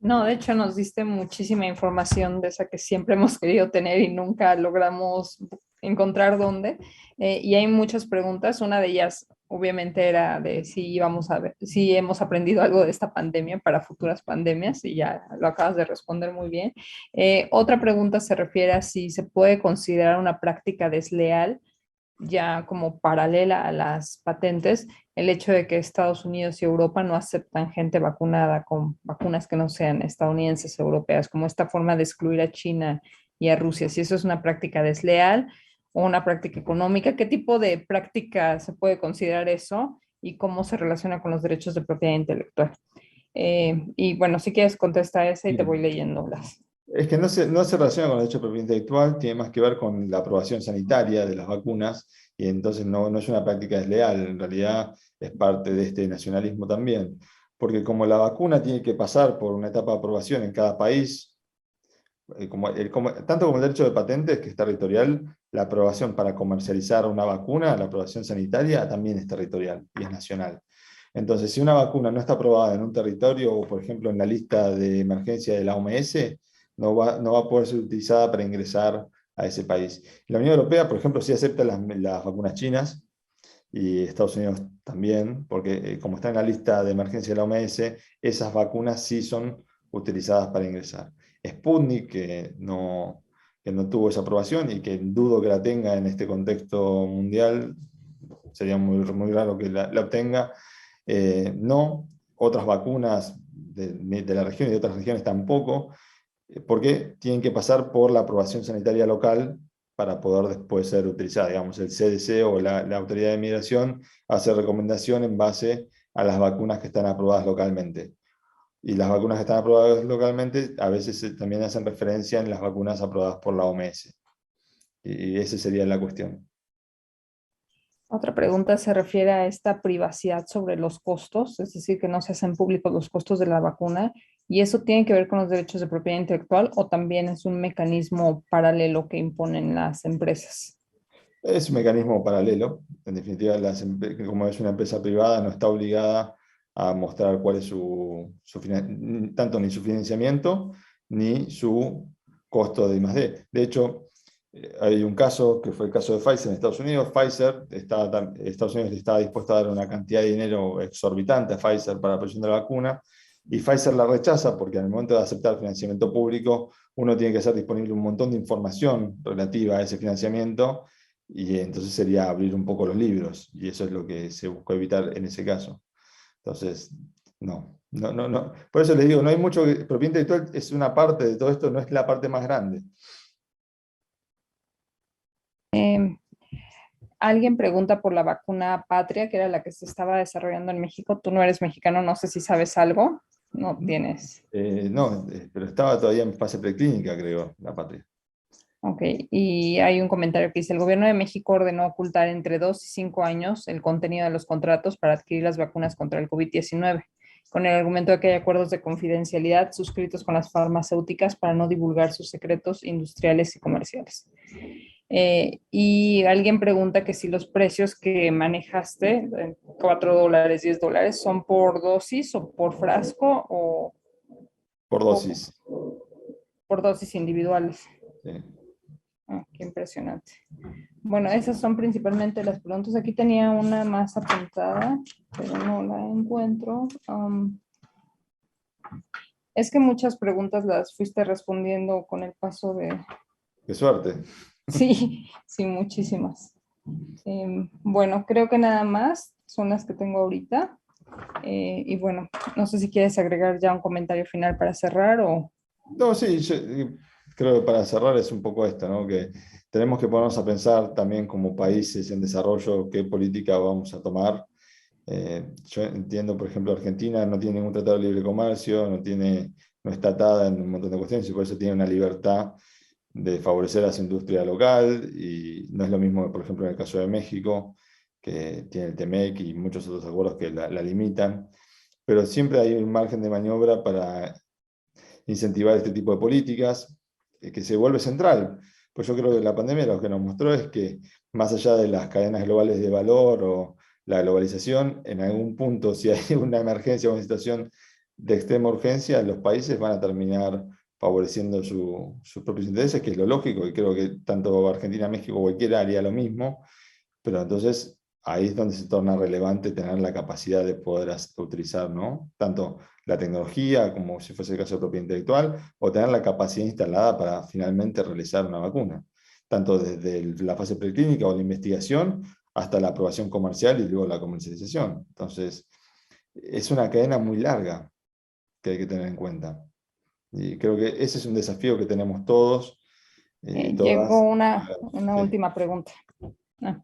No, de hecho nos diste muchísima información de esa que siempre hemos querido tener y nunca logramos encontrar dónde. Y hay muchas preguntas. Una de ellas, obviamente, era de si íbamos a ver, si hemos aprendido algo de esta pandemia para futuras pandemias, y ya lo acabas de responder muy bien. Otra pregunta se refiere a si se puede considerar una práctica desleal ya como paralela a las patentes, el hecho de que Estados Unidos y Europa no aceptan gente vacunada con vacunas que no sean estadounidenses o europeas, como esta forma de excluir a China y a Rusia. Si eso es una práctica desleal o una práctica económica, ¿qué tipo de práctica se puede considerar eso y cómo se relaciona con los derechos de propiedad intelectual? Y bueno, si quieres contesta esa y te voy Bien. leyendo las. Es que no se relaciona con el derecho de propiedad intelectual, tiene más que ver con la aprobación sanitaria de las vacunas, y entonces no es una práctica desleal, en realidad es parte de este nacionalismo también. Porque como la vacuna tiene que pasar por una etapa de aprobación en cada país, tanto como el derecho de patentes, que es territorial, la aprobación para comercializar una vacuna, la aprobación sanitaria, también es territorial y es nacional. Entonces, si una vacuna no está aprobada en un territorio, o por ejemplo en la lista de emergencia de la OMS, no va a poder ser utilizada para ingresar a ese país. La Unión Europea, por ejemplo, sí acepta las vacunas chinas, y Estados Unidos también, porque como está en la lista de emergencia de la OMS, esas vacunas sí son utilizadas para ingresar. Sputnik, que no tuvo esa aprobación y que dudo que la tenga en este contexto mundial, sería muy raro que la obtenga, no. Otras vacunas de la región y de otras regiones tampoco, porque tienen que pasar por la aprobación sanitaria local para poder después ser utilizada. Digamos, el CDC o la Autoridad de Migración hace recomendación en base a las vacunas que están aprobadas localmente. Y las vacunas que están aprobadas localmente a veces también hacen referencia en las vacunas aprobadas por la OMS. Y esa sería la cuestión. Otra pregunta se refiere a esta privacidad sobre los costos, es decir, que no se hacen públicos los costos de la vacuna, y eso tiene que ver con los derechos de propiedad intelectual o también es un mecanismo paralelo que imponen las empresas. Es un mecanismo paralelo. En definitiva, como es una empresa privada, no está obligada a mostrar cuál es tanto ni su financiamiento ni su costo de I+D. De hecho, hay un caso que fue el caso de Pfizer en Estados Unidos. Estados Unidos estaba dispuesto a dar una cantidad de dinero exorbitante a Pfizer para la producción de la vacuna, y Pfizer la rechaza porque al momento de aceptar financiamiento público, uno tiene que hacer disponible un montón de información relativa a ese financiamiento, y entonces sería abrir un poco los libros, y eso es lo que se buscó evitar en ese caso. Entonces, no. Por eso les digo, no hay mucho, propiedad intelectual es una parte de todo esto, no es la parte más grande. Eh, Alguien pregunta por la vacuna Patria, que era la que se estaba desarrollando en México. Tú no eres mexicano, no sé si sabes algo. No tienes. No, pero estaba todavía en fase preclínica, creo, la patria. Ok, y hay un comentario que dice, el gobierno de México ordenó ocultar entre 2 y 5 años el contenido de los contratos para adquirir las vacunas contra el COVID-19, con el argumento de que hay acuerdos de confidencialidad suscritos con las farmacéuticas para no divulgar sus secretos industriales y comerciales. Y alguien pregunta que si los precios que manejaste, $4, $10, son por dosis o por frasco Por o dosis. por dosis individuales. Sí. Ah, qué impresionante. Bueno, esas son principalmente las preguntas. Aquí tenía una más apuntada, pero no la encuentro. Es que muchas preguntas las fuiste respondiendo con el paso de... Qué suerte. Sí, sí, muchísimas. Bueno, creo que nada más son las que tengo ahorita. Y bueno, no sé si quieres agregar ya un comentario final para cerrar o... No, sí, yo creo que para cerrar es un poco esto, ¿no? Que tenemos que ponernos a pensar también como países en desarrollo qué política vamos a tomar. Yo entiendo, por ejemplo, Argentina no tiene ningún tratado de libre comercio, no está atada en un montón de cuestiones, y por eso tiene una libertad de favorecer a su industria local, y no es lo mismo que, por ejemplo, en el caso de México, que tiene el TEMEC y muchos otros acuerdos que la limitan, pero siempre hay un margen de maniobra para incentivar este tipo de políticas, que se vuelve central. Pues yo creo que la pandemia lo que nos mostró es que, más allá de las cadenas globales de valor o la globalización, en algún punto, si hay una emergencia o una situación de extrema urgencia, los países van a terminar favoreciendo sus propios intereses, que es lo lógico, y creo que tanto Argentina, México, cualquiera haría lo mismo, pero entonces ahí es donde se torna relevante tener la capacidad de poder utilizar, ¿no? Tanto la tecnología, como si fuese el caso de propiedad intelectual, o tener la capacidad instalada para finalmente realizar una vacuna. tanto desde la fase preclínica o la investigación hasta la aprobación comercial y luego la comercialización. Entonces, es una cadena muy larga que hay que tener en cuenta. Y creo que ese es un desafío que tenemos todos y Llegó todas. una Sí. última pregunta. Ah,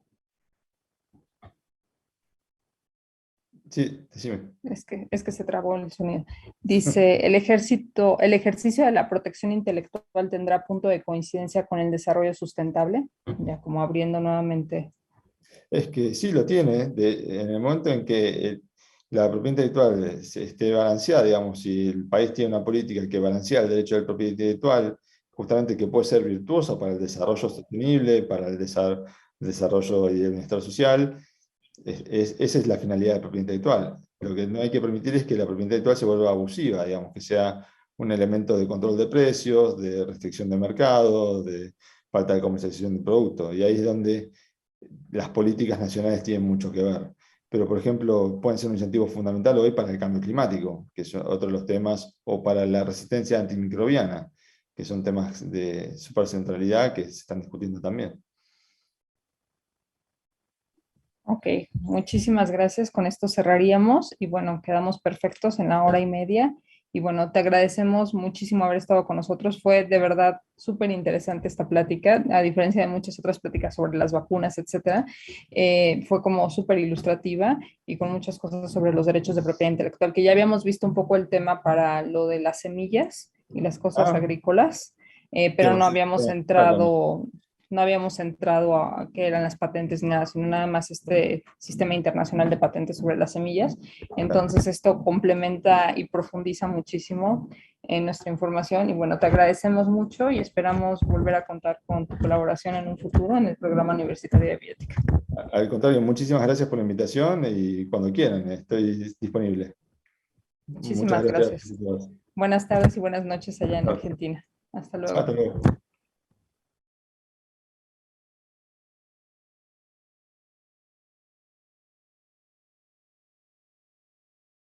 Sí, decime. es que se trabó el sonido. Dice, el ejercicio de la protección intelectual tendrá punto de coincidencia con el desarrollo sustentable, ya como abriendo nuevamente. Es que sí lo tiene, en el momento en que la propiedad intelectual esté balanceada, digamos, si el país tiene una política que balancea el derecho de la propiedad intelectual, justamente que puede ser virtuosa para el desarrollo sostenible, para el desarrollo y el bienestar social, esa es la finalidad de la propiedad intelectual. Lo que no hay que permitir es que la propiedad intelectual se vuelva abusiva, digamos, que sea un elemento de control de precios, de restricción de mercado, de falta de comercialización de productos. Y ahí es donde las políticas nacionales tienen mucho que ver. Pero, por ejemplo, pueden ser un incentivo fundamental hoy para el cambio climático, que es otro de los temas, o para la resistencia antimicrobiana, que son temas de supercentralidad que se están discutiendo también. Ok, muchísimas gracias. Con esto cerraríamos y bueno, quedamos perfectos en la hora y media. Y bueno, te agradecemos muchísimo haber estado con nosotros. Fue de verdad súper interesante esta plática, a diferencia de muchas otras pláticas sobre las vacunas, etcétera. Fue como súper ilustrativa y con muchas cosas sobre los derechos de propiedad intelectual, que ya habíamos visto un poco el tema para lo de las semillas y las cosas Ah, agrícolas, qué pero no habíamos bueno. entrado a qué eran las patentes ni nada, sino nada más este sistema internacional de patentes sobre las semillas. Entonces esto complementa y profundiza muchísimo en nuestra información y bueno, te agradecemos mucho y esperamos volver a contar con tu colaboración en un futuro en el programa universitario de bioética. Al contrario, muchísimas gracias por la invitación y cuando quieran, estoy disponible. Muchas Muchísimas gracias. gracias. Buenas tardes y buenas noches allá en Argentina. Hasta luego. Hasta luego.